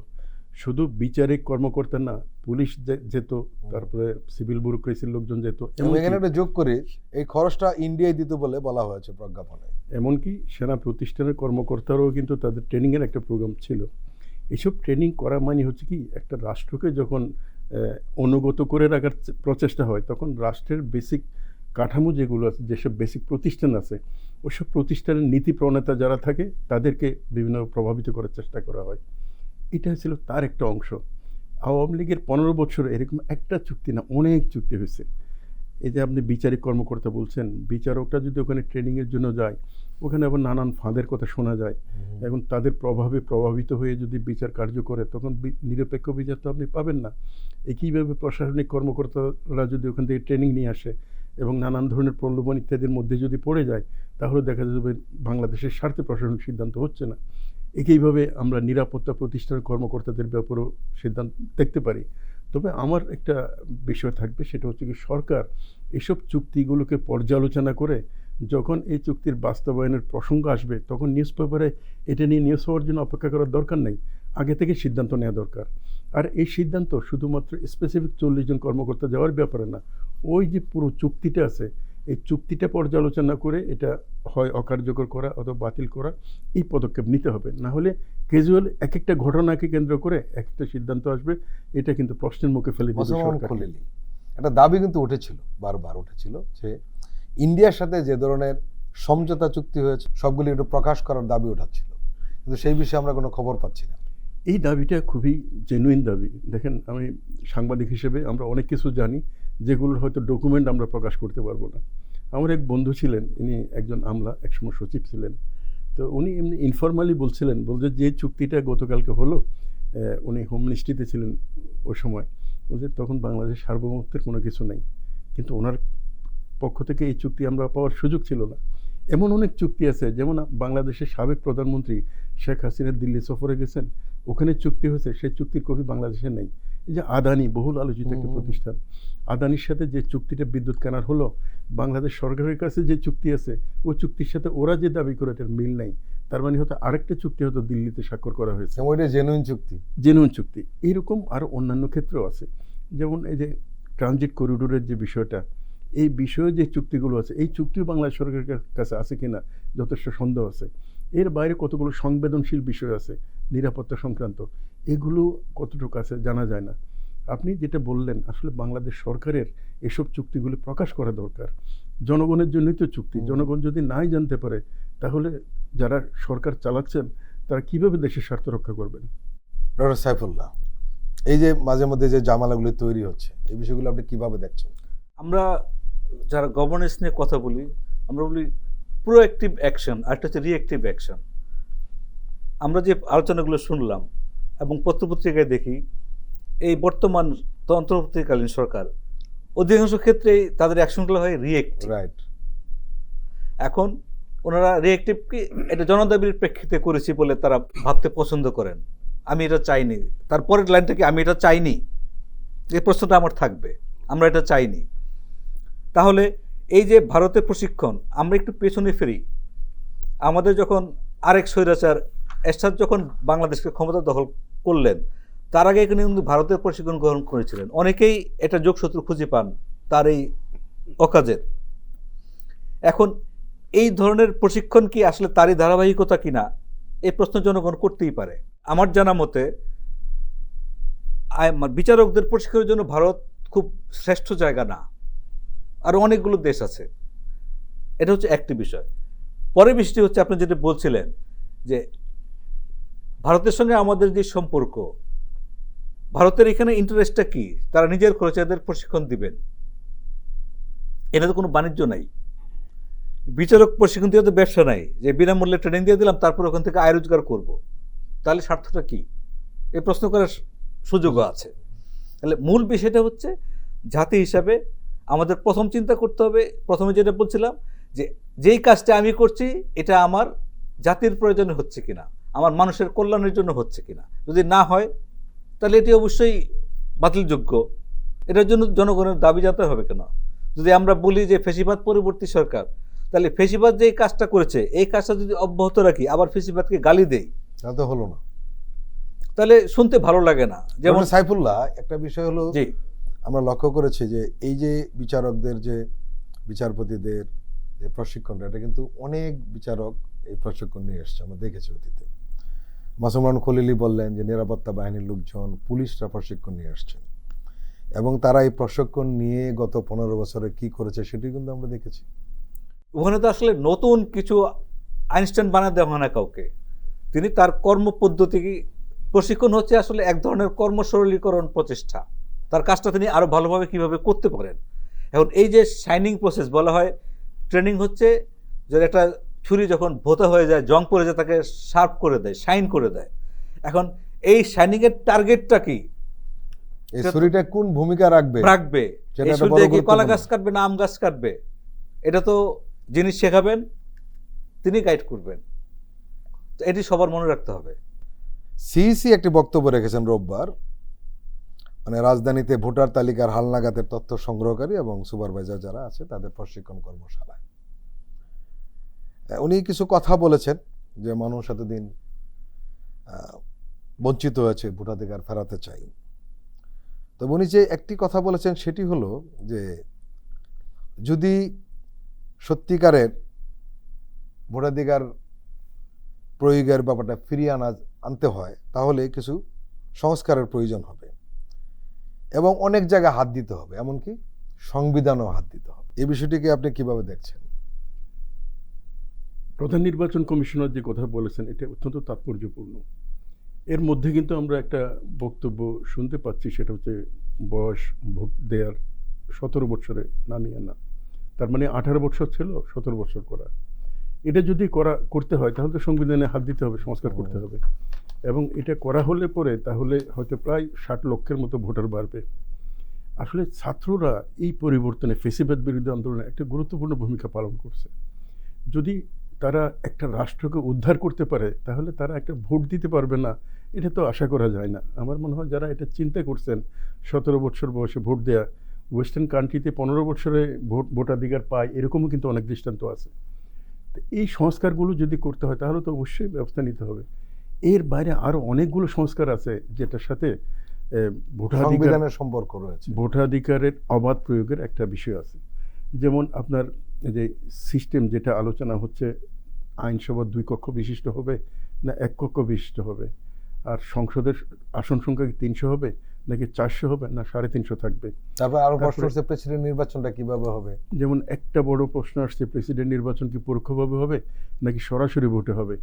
শুধু বিচারিক কর্মকর্তা না, পুলিশ যেত, তারপরে সিভিল ব্যুরোক্রেসির লোকজন যেত। এখানে একটা যোগ করে এই খরচটা ইন্ডিয়ায় দিত বলে বলা হয়েছে প্রজ্ঞাপনে। এমনকি সেনা প্রতিষ্ঠানের কর্মকর্তারাও কিন্তু তাদের ট্রেনিংয়ের একটা প্রোগ্রাম ছিল। এসব ট্রেনিং করা মানে হচ্ছে কি, একটা রাষ্ট্রকে যখন অনুগত করে রাখার প্রচেষ্টা হয়, তখন রাষ্ট্রের বেসিক কাঠামো যেগুলো আছে, যেসব বেসিক প্রতিষ্ঠান আছে, ওইসব প্রতিষ্ঠানের নীতি প্রণেতা যারা থাকে তাদেরকে বিভিন্ন প্রভাবিত করার চেষ্টা করা হয়। এটা ছিল তার একটা অংশ। আওয়ামী লীগের 15 বছর এরকম একটা চুক্তি না, অনেক চুক্তি হয়েছে। এই যে আপনি বিচারিক কর্মকর্তা বলছেন, বিচারকরা যদি ওখানে ট্রেনিংয়ের জন্য যায়, ওখানে আবার নানান ফাঁদের কথা শোনা যায়। এখন তাদের প্রভাবে প্রভাবিত হয়ে যদি বিচার কার্য করে, তখন নিরপেক্ষ বিচার তো আপনি পাবেন না। একইভাবে প্রশাসনিক কর্মকর্তারা যদি ওখান থেকে ট্রেনিং নিয়ে আসে এবং নানান ধরনের প্রলোভন ইত্যাদির মধ্যে যদি পড়ে যায়, তাহলে দেখা যাবে বাংলাদেশের স্বার্থে প্রশাসনিক সিদ্ধান্ত হচ্ছে না। একইভাবে আমরা নিরাপত্তা প্রতিষ্ঠানের কর্মকর্তাদের ব্যাপারেও সিদ্ধান্ত দেখতে পারি। তবে আমার একটা বিষয় থাকবে, সেটা হচ্ছে কি, সরকার এসব চুক্তিগুলোকে পর্যালোচনা করে যখন এই চুক্তির বাস্তবায়নের প্রসঙ্গ আসবে, তখন নিউজ পেপারে এটা নিয়ে নিউজ হওয়ার জন্য অপেক্ষা করার দরকার নেই, আগে থেকে সিদ্ধান্ত নেওয়া দরকার। আর এই সিদ্ধান্ত শুধুমাত্র স্পেসিফিক 40 জন কর্মকর্তা যাওয়ার ব্যাপারে না, ওই যে পুরো চুক্তিটা আছে, এই চুক্তিটা পর্যালোচনা করে এটা হয় অকার্যকর করা অথবা বাতিল করা, এই পদক্ষেপ নিতে হবে। না হলে ক্যাজুয়াল এক একটা ঘটনাকে কেন্দ্র করে একটা সিদ্ধান্ত আসবে, এটা কিন্তু প্রশ্নের মুখে ফেলে দিবে সরকার। একটা দাবি কিন্তু উঠেছিল, বারবার উঠেছিল, যে ইন্ডিয়ার সাথে যে ধরনের সমঝোতা চুক্তি হয়েছে সবগুলি একটু প্রকাশ করার দাবি উঠাচ্ছিল, কিন্তু সেই বিষয়ে আমরা কোনো খবর পাচ্ছি না। এই দাবিটা খুবই জেনুইন দাবি। দেখেন, আমি সাংবাদিক হিসেবে আমরা অনেক কিছু জানি যেগুলোর হয়তো ডকুমেন্ট আমরা প্রকাশ করতে পারবো না। আমার এক বন্ধু ছিলেন, ইনি একজন আমলা, একসময় সচিব ছিলেন। তো উনি এমনি ইনফরমালি বলছিলেন, বলছে যে চুক্তিটা গতকালকে হলো, উনি হোম মিনিস্ট্রিতে ছিলেন ওই সময়, বলছে তখন বাংলাদেশের সার্বভৌমত্বের কোনো কিছু নেই, কিন্তু ওনার পক্ষ থেকে এই চুক্তি আমরা পাওয়ার সুযোগ ছিল না। এমন অনেক চুক্তি আছে, যেমন বাংলাদেশের সাবেক প্রধানমন্ত্রী শেখ হাসিনা দিল্লি সফরে গেছেন, ওখানে চুক্তি হয়েছে, সেই চুক্তির কপি বাংলাদেশে নেই। এই যে আদানি, বহুল আলোচিত একটা প্রতিষ্ঠান, আদানির সাথে যে চুক্তিটা বিদ্যুৎ কেনার হলো, বাংলাদেশ সরকারের কাছে যে চুক্তি আছে, ওই চুক্তির সাথে ওরা যে দাবি করে এটার মিল নাই। তার মানে হয়তো আরেকটা চুক্তি হয়তো দিল্লিতে স্বাক্ষর করা হয়েছে, ওইটা জেনুইন চুক্তি। জেনুইন চুক্তি। এইরকম আরও অন্যান্য ক্ষেত্রেও আছে, যেমন এই যে ট্রানজিট করিডোরের যে বিষয়টা, এই বিষয়ে যে চুক্তিগুলো আছে, এই চুক্তিও বাংলাদেশ সরকারের কাছে আছে কিনা যথেষ্ট সন্দেহ আছে। এর বাইরে কতগুলো সংবেদনশীল বিষয় আছে নিরাপত্তা সংক্রান্ত, এগুলো কতটুকু আছে জানা যায় না। আপনি যেটা বললেন, আসলে বাংলাদেশ সরকারের এসব চুক্তিগুলি প্রকাশ করা দরকার। জনগণের জন্যই তো চুক্তি। জনগণ যদি নাই জানতে পারে, তাহলে যারা সরকার চালাচ্ছেন তারা কিভাবে দেশের স্বার্থ রক্ষা করবেন? ডক্টর সাইফুল্লাহ, এই যে মাঝে মধ্যে যে জামালাগুলি তৈরি হচ্ছে, এই বিষয়গুলো আপনি কিভাবে দেখছেন? আমরা যারা গভর্নেন্স নিয়ে কথা বলি, আমরা বলি প্রোঅ্যাক্টিভ অ্যাকশন, আর একটা হচ্ছে রিঅ্যাক্টিভ অ্যাকশন। আমরা যে আলোচনাগুলো শুনলাম এবং পত্রপত্রিকায় দেখি, এই বর্তমান অন্তর্বর্তীকালীন সরকার অধিকাংশ ক্ষেত্রেই তাদের অ্যাকশনগুলো হয় রিঅ্যাক্টিভ। রাইট। এখন ওনারা রিঅ্যাক্টিভ কি এটা জনদাবির প্রেক্ষিতে করেছি বলে তারা ভাবতে পছন্দ করেন, আমি এটা চাইনি। তারপরের লাইনটা কি, আমি এটা চাইনি, এই প্রশ্নটা আমার থাকবে, আমরা এটা চাইনি। তাহলে এই যে ভারতের প্রশিক্ষণ, আমরা একটু পেছনে ফিরি। আমাদের যখন আরেক স্বৈরাচার এরশাদ যখন বাংলাদেশকে ক্ষমতা দখল করলেন, তার আগে এখানে কিন্তু ভারতের প্রশিক্ষণ গ্রহণ করেছিলেন। অনেকেই এটা যোগসূত্র খুঁজে পান তার এই অকাজের। এখন এই ধরনের প্রশিক্ষণ কি আসলে তারই ধারাবাহিকতা কিনা, এই প্রশ্ন জনগণ করতেই পারে। আমার জানা মতে বিচারকদের প্রশিক্ষণের জন্য ভারত খুব শ্রেষ্ঠ জায়গা না, আরও অনেকগুলো দেশ আছে। এটা হচ্ছে একটি বিষয়। পরের বিষয়টি হচ্ছে আপনি যেটা বলছিলেন যে ভারতের সঙ্গে আমাদের যে সম্পর্ক, ভারতের এখানে ইন্টারেস্টটা কি, তারা নিজের খরচে এদের প্রশিক্ষণ দিবেন, এটা তো কোনো বাণিজ্য নাই। বিচারক প্রশিক্ষণ দিয়ে তো ব্যবসা নাই যে বিনামূল্যে ট্রেনিং দিয়ে দিলাম তারপর ওখান থেকে আয় রোজগার করবো, তাহলে স্বার্থটা কি, এই প্রশ্ন করার সুযোগও আছে। তাহলে মূল বিষয়টা হচ্ছে জাতি হিসাবে আমাদের প্রথম চিন্তা করতে হবে, প্রথমে যেটা বলছিলাম যে যেই কাজটা আমি করছি এটা আমার জাতির প্রয়োজনে হচ্ছে কিনা, আমার মানুষের কল্যাণের জন্য হচ্ছে কিনা। যদি না হয় তাহলে এটি অবশ্যই বাতিলযোগ্য। এটার জন্য জনগণের দাবি জানাতে হবে কেন? যদি আমরা বলি যে ফ্যাসিবাদ পরবর্তী সরকার, তাহলে ফ্যাসিবাদ যে কাজটা করেছে এই কাজটা যদি অব্যাহত রাখি, আবার ফ্যাসিবাদকে গালি দেই, তা তো হলো না। তাহলে শুনতে ভালো লাগে না। যেমন সাইফুল্লাহ, একটা বিষয় হলো জি, আমরা লক্ষ্য করেছি যে এই যে বিচারকদের যে বিচারপতিদের যে প্রশিক্ষণটা, এটা কিন্তু অনেক বিচারক এই প্রশিক্ষণ নিয়ে এসছে, আমরা দেখেছি অতীতে। মাসুমান খলিলি বললেন যে নিরাপত্তা বাহিনীর লোকজন, পুলিশরা প্রশিক্ষণ নিয়ে আসছেন, এবং তারা এই প্রশিক্ষণ নিয়ে গত 15 বছরে কি করেছে সেটি কিন্তু আমরা দেখেছি। ওখানে তো আসলে নতুন কিছু আইনস্টাইন বানাতে দেওয়া হয় না কাউকে। তিনি তার কর্মপদ্ধতি, প্রশিক্ষণ হচ্ছে আসলে এক ধরনের কর্মসরলীকরণ প্রচেষ্টা, তার কাজটা তিনি আরো ভালোভাবে কিভাবে করতে পারেন। এখন এই যে শাইনিং প্রসেস বলা হয়, ট্রেনিং হচ্ছে যে একটা ছুরি যখন ভোতা হয়ে যায়, জং পড়ে যায়, তাকে শার্প করে দেয়, শাইন করে দেয়। এখন এই শাইনিং এর টার্গেটটা কি, এই ছুরিটা কোন ভূমিকা রাখবে, সেটা এই একটা ছুরি বড় দিয়ে কি কলা গুরুত্বপূর্ণ। গাছ কাটবে না আম গাছ কাটবে, এটা তো যিনি শেখাবেন তিনি গাইড করবেন। তো এটি সবার মনে রাখতে হবে। সিইসি একটি বক্তব্য রেখেছেন রোববার, মানে রাজধানীতে ভোটার তালিকার হালনাগাদের তথ্য সংগ্রহকারী এবং সুপারভাইজার যারা আছে তাদের প্রশিক্ষণ কর্মশালায় উনি কিছু কথা বলেছেন যে মানুষ এতদিন বঞ্চিত হয়েছে, ভোটাধিকার ফেরাতে চাই। তবে উনি যে একটি কথা বলেছেন সেটি হলো যে যদি সত্যিকারের ভোটাধিকার প্রয়োগের ব্যাপারটা ফিরিয়ে আনতে হয় তাহলে কিছু সংস্কারের প্রয়োজন হবে এবং অনেক জায়গায় হাত দিতে হবে, এমনকি সংবিধানেও হাত দিতে হবে। এই বিষয়টিকে আপনি কিভাবে দেখছেন? প্রধান নির্বাচন কমিশনার যে কথা বলেছেন এটা অত্যন্ত তাৎপর্যপূর্ণ। এর মধ্যে কিন্তু আমরা একটা বক্তব্য শুনতে পাচ্ছি, সেটা হচ্ছে বয়স ভোট দেওয়ার 17 বছরে নামিয়ে আনা। তার মানে 18 বছর ছিল, 17 বছর করা। এটা যদি করতে হয় তাহলে তো সংবিধানে হাত দিতে হবে, সংস্কার করতে হবে। এবং এটা করা হলে পরে তাহলে হয়তো প্রায় 60 লক্ষের মতো ভোটার বাড়বে। আসলে ছাত্ররা এই পরিবর্তনে, ফ্যাসিবাদ বিরোধী আন্দোলনে একটা গুরুত্বপূর্ণ ভূমিকা পালন করছে। যদি তারা একটা রাষ্ট্রকে উদ্ধার করতে পারে তাহলে তারা একটা ভোট দিতে পারবে না, এটা তো আশা করা যায় না। আমার মনে হয় যারা এটা চিন্তা করছেন 17 বছর বয়সে ভোট দেয়া, ওয়েস্টার্ন কান্ট্রিতে 15 বছরে ভোটাধিকার পায়, এরকমও কিন্তু অনেক দৃষ্টান্ত আছে। তো এই সংস্কারগুলো যদি করতে হয় তাহলে তো অবশ্যই ব্যবস্থা নিতে হবে। এর বাইরে আরও অনেকগুলো সংস্কার আছে যেটার সাথে সংবিধানের সম্পর্ক রয়েছে। ভোটাধিকারের অবাধ প্রয়োগের একটা বিষয় আছে। যেমন আপনার যে সিস্টেম যেটা আলোচনা হচ্ছে, আইনসভা 2 কক্ষ বিশিষ্ট হবে না 1 কক্ষ বিশিষ্ট হবে, আর সংসদের আসন সংখ্যা কি 300 হবে নাকি 400 হবে না 350 থাকবে। তারপর আরো প্রশ্ন হচ্ছে প্রেসিডেন্ট নির্বাচনটা কিভাবে হবে। যেমন একটা বড় প্রশ্ন আসছে, প্রেসিডেন্ট নির্বাচন কি পরোক্ষভাবে হবে নাকি সরাসরি ভোটে হবে।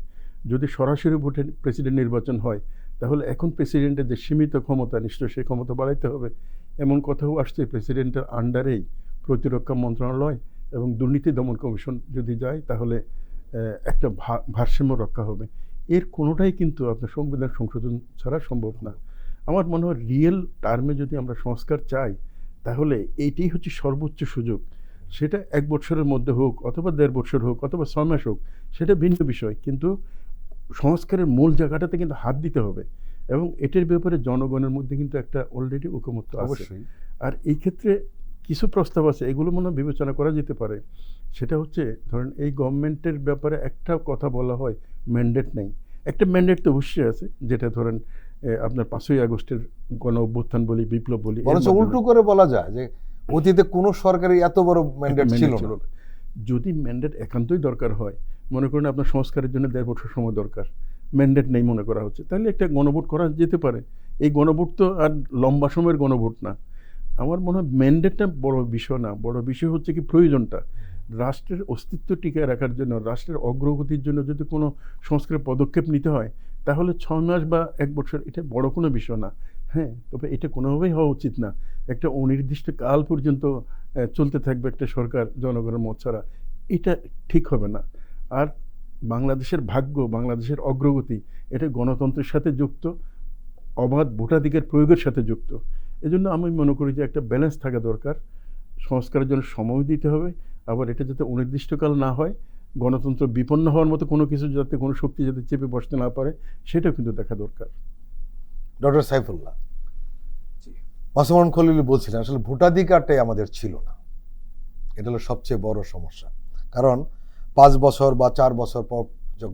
যদি সরাসরি ভোটে প্রেসিডেন্ট নির্বাচন হয় তাহলে এখন প্রেসিডেন্টের যে সীমিত ক্ষমতা, নিশ্চয়ই সেই ক্ষমতা বাড়াইতে হবে। এমন কথাও আসছে প্রেসিডেন্টের আন্ডারেই প্রতিরক্ষা মন্ত্রণালয় এবং দুর্নীতি দমন কমিশন যদি যায় তাহলে একটা ভারসাম্য রক্ষা হবে। এর কোনোটাই কিন্তু আপনার সংবিধান সংশোধন ছাড়া সম্ভব না। আমার মনে হয় রিয়েল টার্মে যদি আমরা সংস্কার চাই তাহলে এইটাই হচ্ছে সর্বোচ্চ সুযোগ। সেটা 1 বছরের মধ্যে হোক অথবা 1.5 বছর হোক অথবা 6 মাস হোক, সেটা ভিন্ন বিষয়, কিন্তু সংস্কারের মূল জায়গাটাতে কিন্তু হাত দিতে হবে। এবং এটার ব্যাপারে জনগণের মধ্যে কিন্তু একটা অলরেডি ঐকমত্য আছে। অবশ্যই। আর এই ক্ষেত্রে কিছু প্রস্তাব আছে, এগুলো মনে বিবেচনা করা যেতে পারে। সেটা হচ্ছে ধরেন এই গভর্নমেন্টের ব্যাপারে একটা কথা বলা হয় ম্যান্ডেট নেই, একটা ম্যান্ডেট তো অবশ্যই আছে, যেটা ধরেন আপনার 5ই আগস্টের গণ অভ্যুত্থান বলি, বিপ্লব বলি, বরঞ্চ উল্টো করে বলা যায় যে অতীতে কোনো সরকারি এত বড় ম্যান্ডেট ছিল না। যদি ম্যান্ডেট একান্তই দরকার হয়, মনে করেন আপনার সংস্কারের জন্য 1.5 বছর সময় দরকার, ম্যান্ডেট নেই মনে করা হচ্ছে, তাহলে একটা গণভোট করা যেতে পারে। এই গণভোট তো আর লম্বা সময়ের গণভোট না। আমার মনে হয় ম্যান্ডেটটা বড় বিষয় না, বড় বিষয় হচ্ছে কি প্রয়োজনটা। রাষ্ট্রের অস্তিত্ব টিকায় রাখার জন্য, রাষ্ট্রের অগ্রগতির জন্য যদি কোনো সংস্কারের পদক্ষেপ নিতে হয়, তাহলে 6 মাস বা 1 বছর এটা বড় কোনো বিষয় না। হ্যাঁ, তবে এটা কোনোভাবেই হওয়া উচিত না। একটা অনির্দিষ্ট কাল পর্যন্ত চলতে থাকবে একটা সরকার জনগণের মত ছাড়া, এটা ঠিক হবে না। আর বাংলাদেশের ভাগ্য, বাংলাদেশের অগ্রগতি এটা গণতন্ত্রের সাথে যুক্ত, অবাধ ভোটাধিকার প্রয়োগের সাথে যুক্ত। এজন্য আমি মনে করি যে একটা ব্যালেন্স থাকা দরকার। সংস্কারের জন্য সময় দিতে হবে, আবার এটা যাতে অনির্দিষ্টকাল না হয়, গণতন্ত্র বিপন্ন হওয়ার মতো কোনো কিছু যাতে কোনো শক্তি যাতে চেপে বসতে না পারে, সেটাও কিন্তু দেখা দরকার। ডক্টর সাইফুল্লাহ, মাসুমান খলিল বলছিলেন আসলে ভোটাধিকারটাই আমাদের ছিল না, এটা হলো সবচেয়ে বড় সমস্যা। কারণ 5 বছর বা 4 বছর পর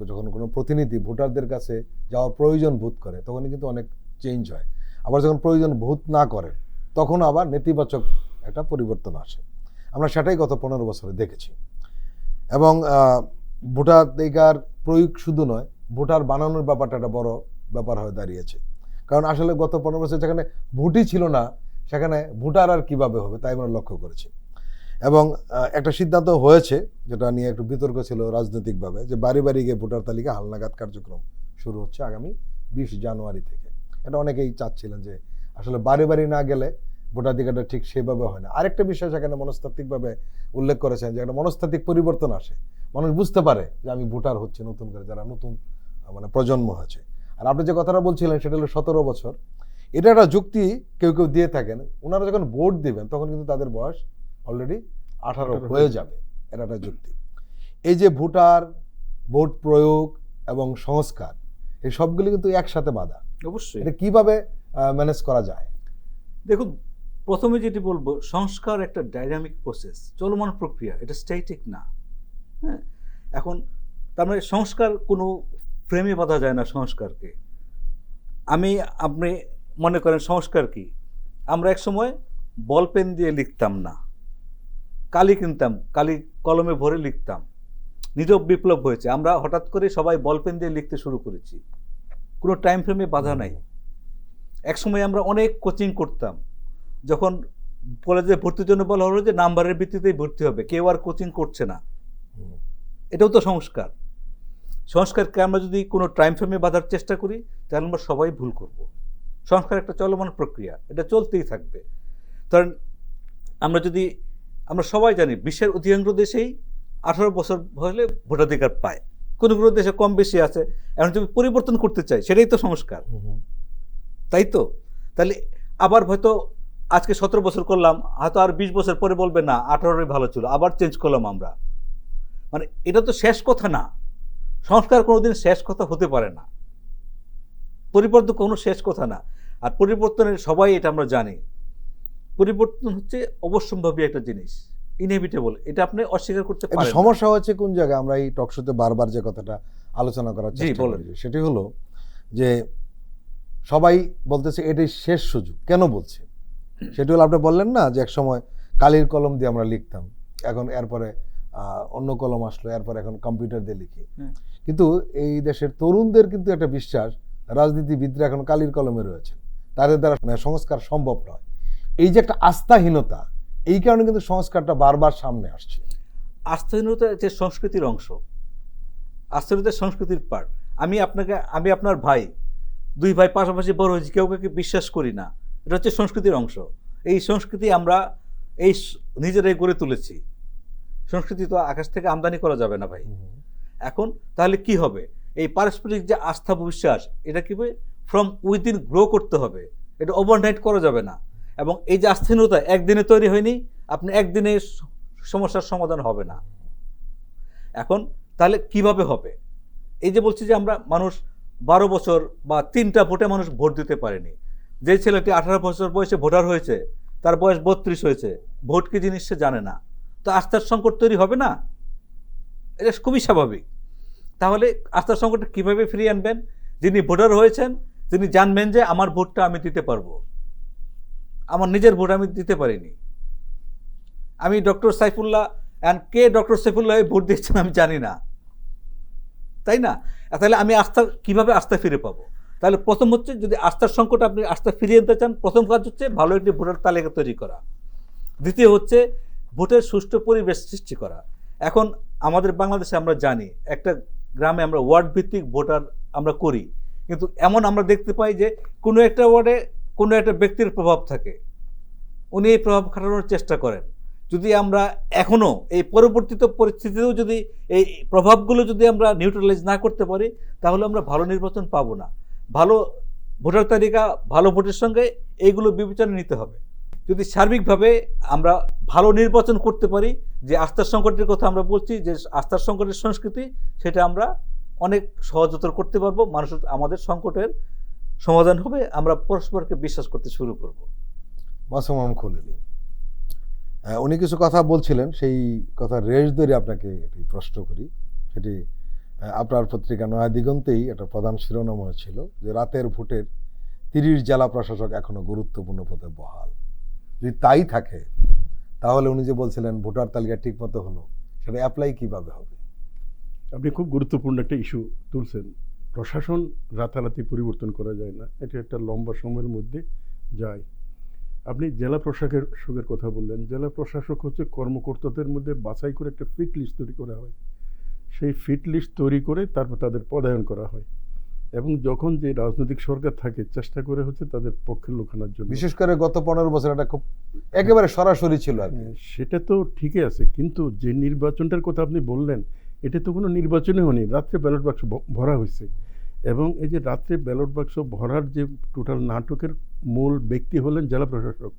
যখন কোনো প্রতিনিধি ভোটারদের কাছে যাওয়ার প্রয়োজন বোধ করে, তখন কিন্তু অনেক চেঞ্জ হয়। আবার যখন প্রয়োজন বোধ না করে, তখন আবার নেতিবাচক একটা পরিবর্তন আসে। আমরা সেটাই গত 15 বছরে দেখেছি। এবং ভোটাধিকার প্রয়োগ শুধু নয়, ভোটার বানানোর ব্যাপারটা একটা বড় ব্যাপার হয়ে দাঁড়িয়েছে। কারণ আসলে গত 15 বছর যেখানে ভোটই ছিল না, সেখানে ভোটার আর কিভাবে হবে তাই আমরা লক্ষ্য করেছি। এবং একটা সিদ্ধান্ত হয়েছে, যেটা নিয়ে একটু বিতর্ক ছিল রাজনৈতিকভাবে, যে বাড়ি বাড়ি গিয়ে ভোটার তালিকা হালনাগাদ কার্যক্রম শুরু হচ্ছে আগামী 20 জানুয়ারি থেকে। এটা অনেকেই চাচ্ছিলেন যে আসলে বাড়ি বাড়ি না গেলে ভোটাধিকারটা ঠিক সেভাবে হয় না। আরেকটা বিষয় সেখানে মনস্তাত্ত্বিকভাবে উল্লেখ করেছেন যে একটা মনস্তাত্ত্বিক পরিবর্তন আসে, মানুষ বুঝতে পারে যে আমি ভোটার হচ্ছে নতুন করে, যারা নতুন মানে প্রজন্ম হয়েছে। আর আপনি যে কথাটা বলছিলেন সেটা হলো 17 বছর। এটা একটা যুক্তি কেউ কেউ দিয়ে থাকেন, ওনারা যখন ভোট দিবেন তখন কিন্তু তাদের বয়স অলরেডি 18 হয়ে যাবে, এটা একটা যুক্তি। এই যে ভোটার, ভোট প্রয়োগ এবং সংস্কার, এই সবগুলি কিন্তু একসাথে বাঁধা। অবশ্যই এটা কিভাবে ম্যানেজ করা যায়? দেখুন, প্রথমে যেটি বলবো, সংস্কার একটা ডাইনামিক প্রসেস, চলমান প্রক্রিয়া, এটা স্ট্যাটিক না। হ্যাঁ, এখন তার মানে সংস্কার কোনো ফ্রেমে বাঁধা যায় না সংস্কারকে। আপনি মনে করেন সংস্কার কি? আমরা এক সময় বল পেন দিয়ে লিখতাম না, কালি কিনতাম, কালি কলমে ভরে লিখতাম। নীরব বিপ্লব হয়েছে, আমরা হঠাৎ করে সবাই বল পেন দিয়ে লিখতে শুরু করেছি, কোনো টাইম ফ্রেমে বাঁধা নাই। এক সময় আমরা অনেক কোচিং করতাম, যখন কলেজে ভর্তির জন্য বলা হলো যে নাম্বারের ভিত্তিতেই ভর্তি হবে, কেউ আর কোচিং করছে না। এটাও তো সংস্কার। সংস্কারকে আমরা যদি কোনো টাইম ফ্রেমে বাঁধার চেষ্টা করি, তাহলে আমরা সবাই ভুল করব। সংস্কার একটা চলমান প্রক্রিয়া, এটা চলতেই থাকবে। কারণ আমরা সবাই জানি বিশ্বের অধিকাংশ দেশেই 18 বছর হলে ভোটাধিকার পায়, কোনো কোনো দেশে কম বেশি আছে। এখন যদি পরিবর্তন করতে চাই, সেটাই তো সংস্কার, তাই তো? তাহলে আবার হয়তো আজকে 17 বছর করলাম, হয়তো আর 20 বছর পরে বলবে না 18 ভালো ছিল, আবার চেঞ্জ করলাম আমরা। মানে এটা তো শেষ কথা না। সংস্কার কোনোদিন শেষ কথা হতে পারে না, পরিবর্তন কোনো শেষ কথা না। আর পরিবর্তনের সবাই এটা আমরা জানি, পরিবর্তন হচ্ছে অবশ্যম্ভাবী একটা জিনিস, ইনএভিটেবল, এটা আপনি অস্বীকার করতে পারেন না। সমস্যা হচ্ছে কোন জায়গায়, আমরা এই টকশোতে বারবার যে কথাটা আলোচনা করার চেষ্টা করি, সেটি হলো যে সবাই বলতেছে এটাই শেষ সুযোগ। কেন বলছে? সেটি হলো আপনি বললেন না যে এক সময় কালির কলম দিয়ে আমরা লিখতাম, এখন এরপরে অন্য কলম আসলো, এরপর এখন কম্পিউটার দিয়ে লিখি। কিন্তু এই দেশের তরুণদের কিন্তু একটা বিশ্বাস, রাজনীতিবিদরা এখন কালির কলমে রয়েছে, তাদের দ্বারা সংস্কার সম্ভব নয়। এই যে একটা আস্থাহীনতা, এই কারণে কিন্তু সংস্কারটা বারবার সামনে আসছে। আস্থাহীনতা যে সংস্কৃতির অংশ, আস্থাহীনতা সংস্কৃতির পার্ট। আমি আপনার ভাই, 2 ভাই পাশাপাশি বড় হয়েছি, কেউ কাউকে বিশ্বাস করি না, এটা হচ্ছে সংস্কৃতির অংশ। এই সংস্কৃতি আমরা নিজেরাই গড়ে তুলেছি। সংস্কৃতি তো আকাশ থেকে আমদানি করা যাবে না ভাই। এখন তাহলে কি হবে? এই পারস্পরিক যে আস্থা বিশ্বাস, এটা কিভাবে ফ্রম উইদিন গ্রো করতে হবে, এটা ওভারনাইট করা যাবে না। এবং এই যে আস্থাহীনতা একদিনে তৈরি হয়নি, আপনি একদিনে সমস্যার সমাধান হবে না। এখন তাহলে কিভাবে হবে? এই যে বলছি যে আমরা মানুষ 12 বছর বা 3টা ভোটে মানুষ ভোট দিতে পারেনি। যে ছেলেটি 18 বছর বয়সে ভোটার হয়েছে, তার বয়স 32 হয়েছে, ভোট কি জিনিস সে জানে না, তো আস্থার সংকট তৈরি হবে না? এটা খুবই স্বাভাবিক। তাহলে আস্থার সংকটটা কিভাবে ফিরিয়ে আনবেন? যিনি ভোটার হয়েছেন তিনি জানবেন যে আমার ভোটটা আমি দিতে পারবো, আমার নিজের ভোট আমি দিতে পারিনি। আমি ডক্টর সাইফুল্লাহ কে ডক্টর সাইফুল্লাহ ভোট দিচ্ছেন আমি জানি না, তাই না? তাহলে আমি কিভাবে আস্থা ফিরে পাবো? তাহলে প্রথম হচ্ছে, যদি আস্থার সংকট আপনি আস্থা ফিরিয়ে আনতে চান, প্রথম কাজ হচ্ছে ভালো একটি ভোটার তালিকা তৈরি করা। দ্বিতীয় হচ্ছে ভোটের সুষ্ঠু পরিবেশ সৃষ্টি করা। এখন আমাদের বাংলাদেশে আমরা জানি একটা গ্রামে আমরা ওয়ার্ড ভিত্তিক ভোটার আমরা করি, কিন্তু এমন আমরা দেখতে পাই যে কোনো একটা ওয়ার্ডে কোনো একটা ব্যক্তির প্রভাব থাকে, উনি এই প্রভাব খাটানোর চেষ্টা করেন। যদি আমরা এখনও এই পরবর্তী পরিস্থিতিতেও যদি এই প্রভাবগুলো যদি আমরা নিউট্রালাইজ না করতে পারি, তাহলে আমরা ভালো নির্বাচন পাবো না। ভালো ভোটার তালিকা, ভালো ভোটের সঙ্গে এইগুলো বিবেচনা নিতে হবে। যদি সার্বিকভাবে আমরা ভালো নির্বাচন করতে পারি, যে আস্থার সংকটের কথা আমরা বলছি, যে আস্থার সংকটের সংস্কৃতি, সেটা আমরা অনেক সহজতর করতে পারবো। মানুষের আমাদের সংকটের সমাধান হবে, আমরা পরস্পরকে বিশ্বাস করতে শুরু করব। মাসুম খলিলি, উনি কিছু কথা বলছিলেন, সেই কথা রেশ ধরে আপনাকে একটি প্রশ্ন করি। সেটি আপনার পত্রিকা নয়া দিগন্তেই একটা প্রধান শিরোনাম হয়েছিল যে রাতের ভোটের 30 জেলা প্রশাসক এখনো গুরুত্বপূর্ণ পদে বহাল। যদি তাই থাকে তাহলে উনি যে বলছিলেন ভোটার তালিকা ঠিক মতো হলো, সেটা অ্যাপ্লাই কিভাবে হবে? আপনি খুব গুরুত্বপূর্ণ একটা ইস্যু তুলছেন। প্রশাসন রাতারাতি পরিবর্তন করা যায় না, এটা একটা লম্বা সময়ের মধ্যে যায়। আপনি জেলা প্রশাসকের কথা বললেন। জেলা প্রশাসক হচ্ছে কর্মকর্তাদের মধ্যে বাছাই করে একটা ফিট লিস্ট তৈরি করা হয়। সেই ফিট লিস্ট তৈরি করে তারপর তাদের পদায়ন করা হয়, এবং যখন যে রাজনৈতিক সরকার থাকে চেষ্টা করে হচ্ছে তাদের পক্ষের লোক আনার জন্য। বিশেষ করে গত 15 বছর এটা খুব একেবারে সরাসরি ছিল আর কি। সেটা তো ঠিকই আছে, কিন্তু যে নির্বাচনটার কথা আপনি বললেন, এটা তো কোনো নির্বাচনই হয়নি, রাত্রে ব্যালট বাক্স ভরা হয়েছে। এবং এই যে রাত্রে ব্যালট বাক্স ভরার যে টোটাল নাটকের মূল ব্যক্তি হলেন জেলা প্রশাসক।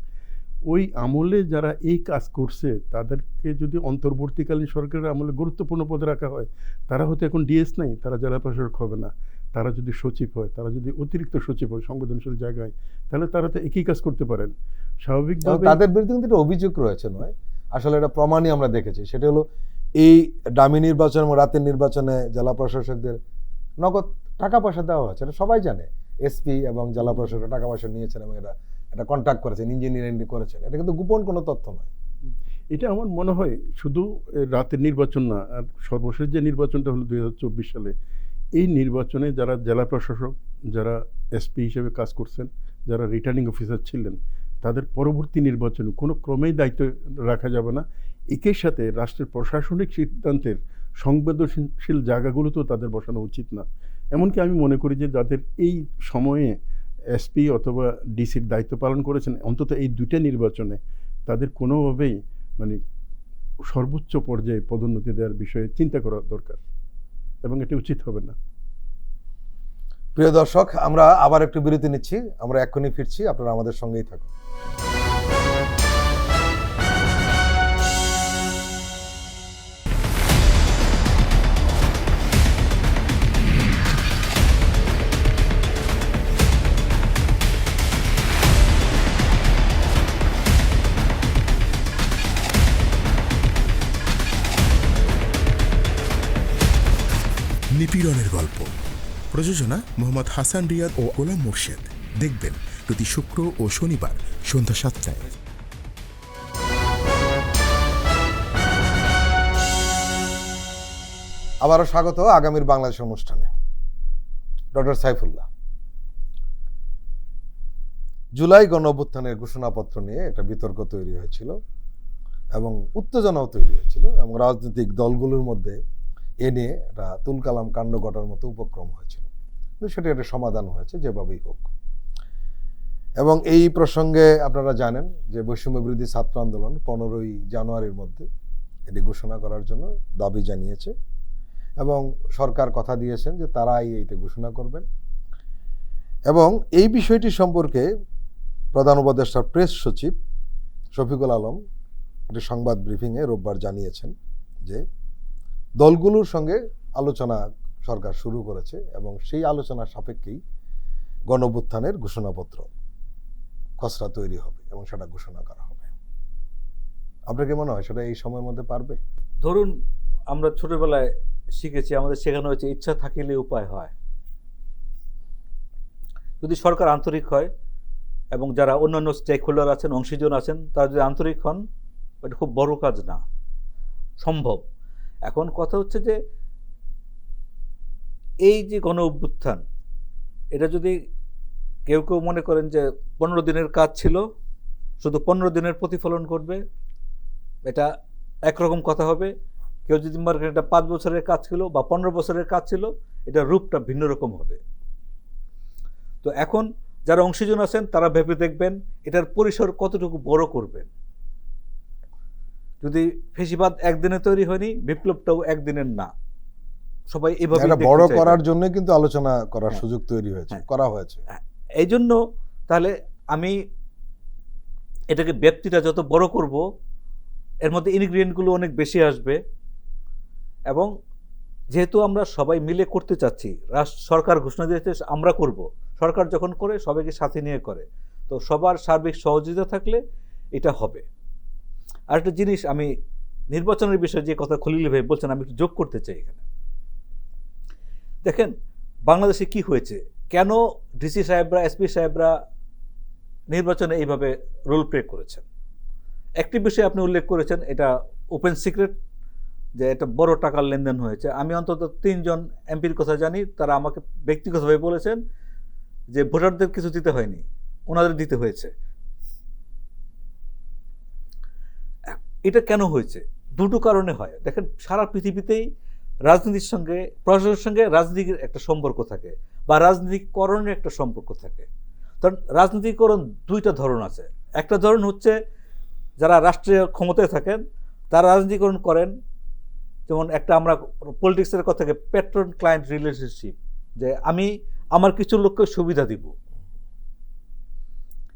ওই আমলে যারা এই কাজ করছে তাদেরকে যদি অন্তর্বর্তীকালীন সরকারের আমলে গুরুত্বপূর্ণ পদে রাখা হয়, তারা হয়তো এখন ডিএস নাই, তারা জেলা প্রশাসক হবে না। তারা যদি সচিব হয়, তারা যদি অতিরিক্ত সচিব হয় সংবেদনশীল জায়গায়, তাহলে তারা তো একই কাজ করতে পারেন স্বাভাবিকভাবে। তাদের বিরুদ্ধে কিন্তু একটা অভিযোগ রয়েছে, নয় আসলে এটা প্রমাণই আমরা দেখেছি। সেটা হলো এই ডামি নির্বাচন এবং রাতের নির্বাচনে জেলা প্রশাসকদের নগদ টাকা পয়সা দেওয়া হয়েছে, এটা সবাই জানে। এসপি এবং জেলা প্রশাসক টাকা পয়সা নিয়েছেন এবং এটা কন্ট্যাক্ট করেছেন, ইঞ্জিনিয়ারিং করেছেন। এটা কিন্তু গোপন কোনো তথ্য নয়। এটা আমার মনে হয় শুধু রাতের নির্বাচন না, আর সর্বশেষ যে নির্বাচনটা হলো 2024 সালে, এই নির্বাচনে যারা জেলা প্রশাসক, যারা এসপি হিসেবে কাজ করছেন, যারা রিটার্নিং অফিসার ছিলেন, তাদের পরবর্তী নির্বাচনে কোনো ক্রমেই দায়িত্ব রাখা যাবে না। একই সাথে রাষ্ট্রের প্রশাসনিক সিদ্ধান্তের সংবেদনশীল জায়গাগুলোতেও তাদের বসানো উচিত না। এমনকি আমি মনে করি যে যাদের এই সময়ে এসপি অথবা ডিসির দায়িত্ব পালন করেছেন, অন্তত এই দুইটা নির্বাচনে তাদের কোনোভাবেই মানে সর্বোচ্চ পর্যায়ে পদোন্নতি দেওয়ার বিষয়ে চিন্তা করা দরকার, এবং এটা উচিত হবে না। প্রিয় দর্শক, আমরা আবার একটু বিরতি নিচ্ছি, আমরা এক্ষুনি ফিরছি, আপনারা আমাদের সঙ্গেই থাকুন। নিপীড়নের গল্প, প্রযোজনা মোহাম্মদ হাসান রিয়াদ ও গোলাম মোর্শেদ। দেখবেন প্রতি শুক্র ও শনিবার সন্ধ্যা 7টায়। আবারও স্বাগত আগামীর বাংলাদেশ অনুষ্ঠানে। ডক্টর সাইফুল্লাহ, জুলাই গণঅভ্যুত্থানের ঘোষণাপত্র নিয়ে একটা বিতর্ক তৈরি হয়েছিল এবং উত্তেজনাও তৈরি হয়েছিল, এবং রাজনৈতিক দলগুলোর মধ্যে এ নিয়ে একটা তুলকালাম কাণ্ড ঘটার মতো উপক্রম হয়েছিল। কিন্তু সেটা একটা সমাধান হয়েছে যেভাবেই হোক। এবং এই প্রসঙ্গে আপনারা জানেন যে বৈষম্য বিরোধী ছাত্র আন্দোলন 15ই জানুয়ারির মধ্যে এটি ঘোষণা করার জন্য দাবি জানিয়েছে, এবং সরকার কথা দিয়েছেন যে তারাই এইটা ঘোষণা করবেন। এবং এই বিষয়টি সম্পর্কে প্রধান উপদেষ্টার প্রেস সচিব শফিকুল আলম একটি সংবাদ ব্রিফিংয়ে রোববার জানিয়েছেন যে দলগুলোর সঙ্গে আলোচনা সরকার শুরু করেছে, এবং সেই আলোচনার সাপেক্ষেই গণঅভ্যুত্থানের ঘোষণাপত্র খসড়া তৈরি হবে এবং সেটা ঘোষণা করা হবে। আপনার কি মনে হয় সেটা এই সময়ের মধ্যে পারবে? ধরুন আমরা ছোটবেলায় শিখেছি, আমাদের শেখানো হয়েছে ইচ্ছা থাকিলে উপায় হয়। যদি সরকার আন্তরিক হয় এবং যারা অন্যান্য স্টেক হোল্ডার আছেন, অংশীজন আছেন, তারা যদি আন্তরিক হন, এটা খুব বড় কাজ না, সম্ভব। এখন কথা হচ্ছে যে এই যে গণ অভ্যুত্থান, এটা যদি কেউ কেউ মনে করেন যে 15 দিনের কাজ ছিল, শুধু 15 দিনের প্রতিফলন করবে, এটা একরকম কথা হবে। কেউ যদি মনে করেন এটা 5 বছরের কাজ ছিল বা 15 বছরের কাজ ছিল, এটা রূপটা ভিন্ন রকম হবে। তো এখন যারা অংশীজন আছেন তারা ভেবে দেখবেন এটার পরিসর কতটুকু বড় করবেন। যদি ফেসিবাদ একদিনে তৈরি হয়নি, বিপ্লবটাও একদিনের না। সবাই এভাবে এটা বড় করার জন্য কিন্তু আলোচনা করার সুযোগ তৈরি হয়েছে, করা হয়েছে। এই জন্য তাহলে আমি এটাকে ব্যক্তিটা যত বড় করব, এর মধ্যে ইনগ্রিডিয়েন্টগুলো অনেক বেশি আসবে। এবং যেহেতু আমরা সবাই মিলে করতে চাচ্ছি, সরকার ঘোষণা দিয়েছে আমরা করব, সরকার যখন করে সবাইকে সাথে নিয়ে করে, তো সবার সার্বিক সহযোগিতা থাকলে এটা হবে। আর একটা জিনিস আমি নির্বাচনের বিষয়ে যে কথা খলিল ভাই বলছেন, আমি একটু যোগ করতে চাই এখানে। দেখেন বাংলাদেশে কি হয়েছে, কেন ডিসি সাহেবরা, এসপি সাহেবরা নির্বাচনে এইভাবে রোল প্লে করেছেন। একটি বিষয় আপনি উল্লেখ করেছেন, এটা ওপেন সিক্রেট, যে এটা বড় টাকার লেনদেন হয়েছে। আমি অন্তত 3 জন এমপির কথা জানি, তারা আমাকে ব্যক্তিগতভাবে বলেছেন যে ভোটারদের কিছু দিতে হয়নি, ওনাদের দিতে হয়েছে। এটা কেন হয়েছে? দুটো কারণে হয়। দেখেন সারা পৃথিবীতেই রাজনীতির সঙ্গে, প্রশাসনের সঙ্গে রাজনীতির একটা সম্পর্ক থাকে, বা রাজনীতিকরণের একটা সম্পর্ক থাকে। কারণ রাজনীতিকরণ 2টা ধরন আছে। একটা ধরন হচ্ছে যারা রাষ্ট্রীয় ক্ষমতায় থাকেন তারা রাজনীতিকরণ করেন, যেমন একটা আমরা পলিটিক্সের কথা থেকে প্যাট্রন ক্লায়েন্ট রিলেশনশিপ, যে আমি আমার কিছু লোককে সুবিধা দিব।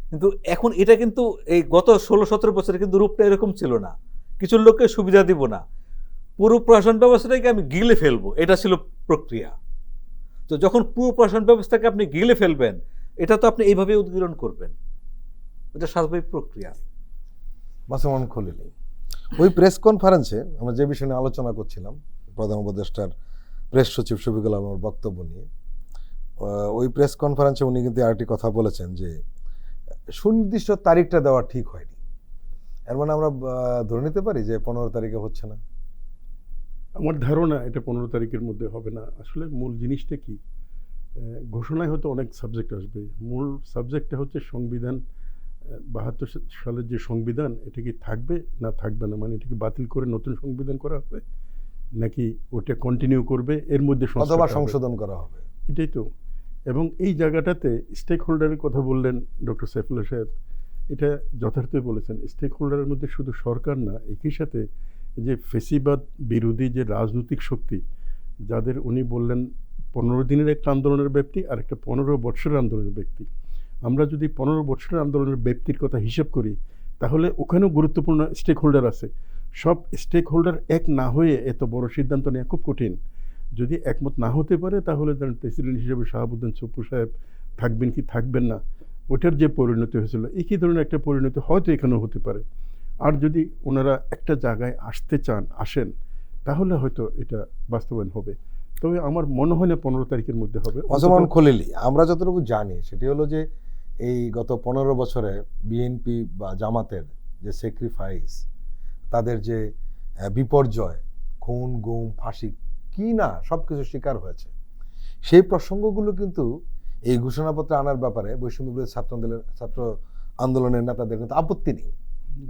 কিন্তু এখন এটা কিন্তু এই গত 16-17 বছরে কিন্তু রূপটা এরকম ছিল না, কিছু লোককে সুবিধা দিব না, পুরো প্রশাসন ব্যবস্থাটাকে আমি গিলে ফেলবো, এটা ছিল প্রক্রিয়া। তো যখন পুরো প্রশাসন ব্যবস্থাকে আপনি গিলে ফেলবেন, এটা তো আপনি এইভাবে উদ্গীরণ করবেন, এটা স্বাভাবিক প্রক্রিয়া। মাসুমান খলিল, ওই প্রেস কনফারেন্সে আমরা যে বিষয় নিয়ে আলোচনা করছিলাম, প্রধান উপদেষ্টার প্রেস সচিব শফিকুল আলমের বক্তব্য নিয়ে, ওই প্রেস কনফারেন্সে উনি কিন্তু আরেকটি কথা বলেছেন যে সুনির্দিষ্ট তারিখটা দেওয়া ঠিক হয়নি। এর মানে আমরা ধরে নিতে পারি যে 15 তারিখে হচ্ছে না। আমার ধারণা এটা 15 তারিখের মধ্যে হবে না। আসলে মূল জিনিসটা কি, ঘোষণায় হয়তো অনেক সাবজেক্ট আসবে, মূল সাবজেক্টটা হচ্ছে সংবিধান 72 সালের যে সংবিধান, এটা কি থাকবে না থাকবে না, মানে এটা কি বাতিল করে নতুন সংবিধান করা হবে নাকি ওটা কন্টিনিউ করবে, এর মধ্যে অথবা সংশোধন করা হবে, এটাই তো। এবং এই জায়গাটাতে স্টেক হোল্ডারের কথা বললেন ডক্টর সাইফুল্লাহ সাহেব, এটা যথার্থই বলেছেন। স্টেক হোল্ডারের মধ্যে শুধু সরকার না, একই সাথে যে ফেসিবাদ বিরোধী যে রাজনৈতিক শক্তি, যাদের উনি বললেন 15 দিনের একটা আন্দোলনের ব্যক্তি আর একটা 15 বছরের আন্দোলনের ব্যক্তি। আমরা যদি 15 বছরের আন্দোলনের ব্যক্তির কথা হিসাব করি, তাহলে ওখানেও গুরুত্বপূর্ণ স্টেক হোল্ডার আছে। সব স্টেক হোল্ডার এক না হয়ে এত বড় সিদ্ধান্ত নেওয়া খুব কঠিন। যদি একমত না হতে পারে, তাহলে ধরেন প্রেসিডেন্ট হিসেবে শাহাবুদ্দিন চপ্পু সাহেব থাকবেন কি থাকবেন না, ওইটার যে পরিণতি হয়েছিল, একই ধরনের একটা পরিণতি হয়তো এখানেও হতে পারে। আর যদি ওনারা একটা জায়গায় আসতে চান, আসেন, তাহলে হয়তো এটা বাস্তবায়ন হবে। তবে আমার মনে হয় না 15 তারিখের মধ্যে হবে। মাসুমান খলিল, আমরা যতটুকু জানি সেটি হলো যে এই গত 15 বছরে বিএনপি বা জামাতের যে স্যাক্রিফাইস, তাদের যে বিপর্যয়, খুন গুম ফাঁসি কি না সব কিছু স্বীকার হয়েছে। সেই প্রসঙ্গগুলো কিন্তু এই ঘোষণাপত্রে আনার ব্যাপারে বৈষম্য বিরোধী ছাত্র আন্দোলনের নেতাদের কিন্তু আপত্তি নেই,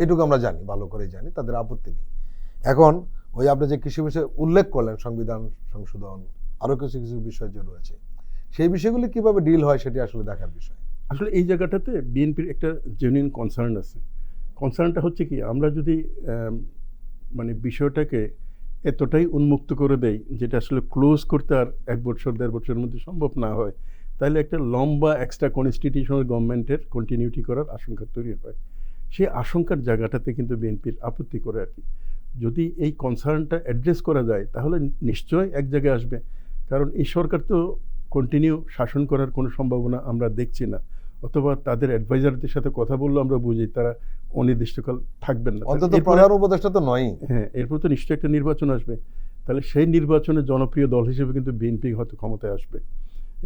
এটুকু আমরা জানি, ভালো করে জানি, তাদের আপত্তি নেই। এখন ওই আপনি যে কিছু বিষয় উল্লেখ করলেন, সংবিধান সংশোধন, আরো কিছু কিছু বিষয় যে রয়েছে, সেই বিষয়গুলি কিভাবে ডিল হয় সেটি আসলে দেখার বিষয়। আসলে এই জায়গাটাতে বিএনপির একটা জেনুইন কনসার্ন আছে। কনসার্নটা হচ্ছে কি, আমরা যদি মানে বিষয়টাকে এতটাই উন্মুক্ত করে দেই যেটা আসলে ক্লোজ করতে আর 1 বছর 1.5 বছরের মধ্যে সম্ভব না হয়, তাহলে একটা লম্বা এক্সট্রা কনস্টিটিউশনাল গভর্নমেন্টের কন্টিনিউটি করার আশঙ্কা তৈরি হয়। সেই আশঙ্কার জায়গাটাতে কিন্তু বিএনপির আপত্তি করে আর কি। যদি এই কনসার্নটা অ্যাড্রেস করা যায়, তাহলে নিশ্চয়ই এক জায়গায় আসবে। কারণ এই সরকার তো কন্টিনিউ শাসন করার কোনো সম্ভাবনা আমরা দেখছি না, অথবা তাদের অ্যাডভাইজারদের সাথে কথা বললেও আমরা বুঝি তারা অনির্দিষ্টকাল থাকবেন না। অন্তত প্রধান উপদেষ্টা তো নয়। হ্যাঁ, এরপর তো নিশ্চয়ই একটা নির্বাচন আসবে। তাহলে সেই নির্বাচনে জনপ্রিয় দল হিসেবে কিন্তু বিএনপি হয়তো ক্ষমতায় আসবে,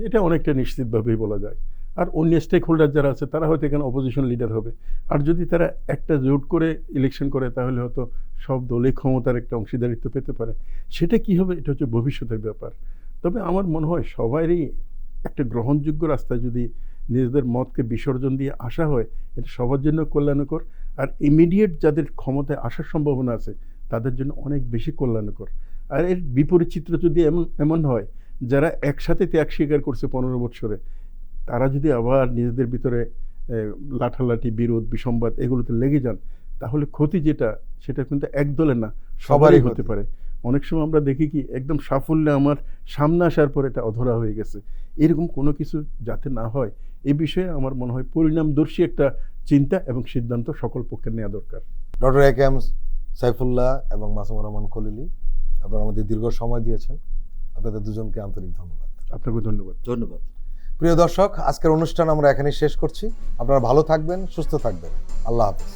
এটা অনেকটা নিশ্চিতভাবেই বলা যায়। আর অন্য স্টেক হোল্ডার যারা আছে তারা হয়তো এখানে অপোজিশন লিডার হবে। আর যদি তারা একটা জোট করে ইলেকশন করে তাহলে হয়তো সব দলই ক্ষমতার একটা অংশীদারিত্ব পেতে পারে। সেটা কি হবে এটা হচ্ছে ভবিষ্যতের ব্যাপার। তবে আমার মনে হয় সবারই একটা গ্রহণযোগ্য রাস্তায় যদি নিজেদের মতকে বিসর্জন দিয়ে আসা হয়, এটা সবার জন্য কল্যাণকর। আর ইমিডিয়েট যাদের ক্ষমতায় আসার সম্ভাবনা আছে তাদের জন্য অনেক বেশি কল্যাণকর। আর এর বিপরীত চিত্র যদি এমন হয় যারা একসাথে ত্যাগ স্বীকার করছে 15 বছরে, তারা যদি আবার নিজেদের ভিতরে লাঠালাঠি, বিরোধ, বিসম্বাদ এগুলোতে লেগে যান, তাহলে ক্ষতি যেটা সেটা কিন্তু এক দলের না, সবারই হতে পারে। অনেক সময় আমরা দেখি কি একদম সাফল্যে আমার সামনে আসার পর এটা অধরা হয়ে গেছে। এরকম কোনো কিছু যাতে না হয় এই বিষয়ে আমার মনে হয় পরিণামদর্শী একটা চিন্তা এবং সিদ্ধান্ত সকল পক্ষের নেওয়া দরকার। Doctor A K M. সাইফুল্লাহ এবং মাসুমুর রহমান খলিলি, আপনারা আমাদের দীর্ঘ সময় দিয়েছেন, আপনাদের দুজনকে আন্তরিক ধন্যবাদ। আপনাকে ধন্যবাদ। ধন্যবাদ। প্রিয় দর্শক, আজকের অনুষ্ঠান আমরা এখানেই শেষ করছি। আপনারা ভালো থাকবেন, সুস্থ থাকবেন। আল্লাহ হাফেজ।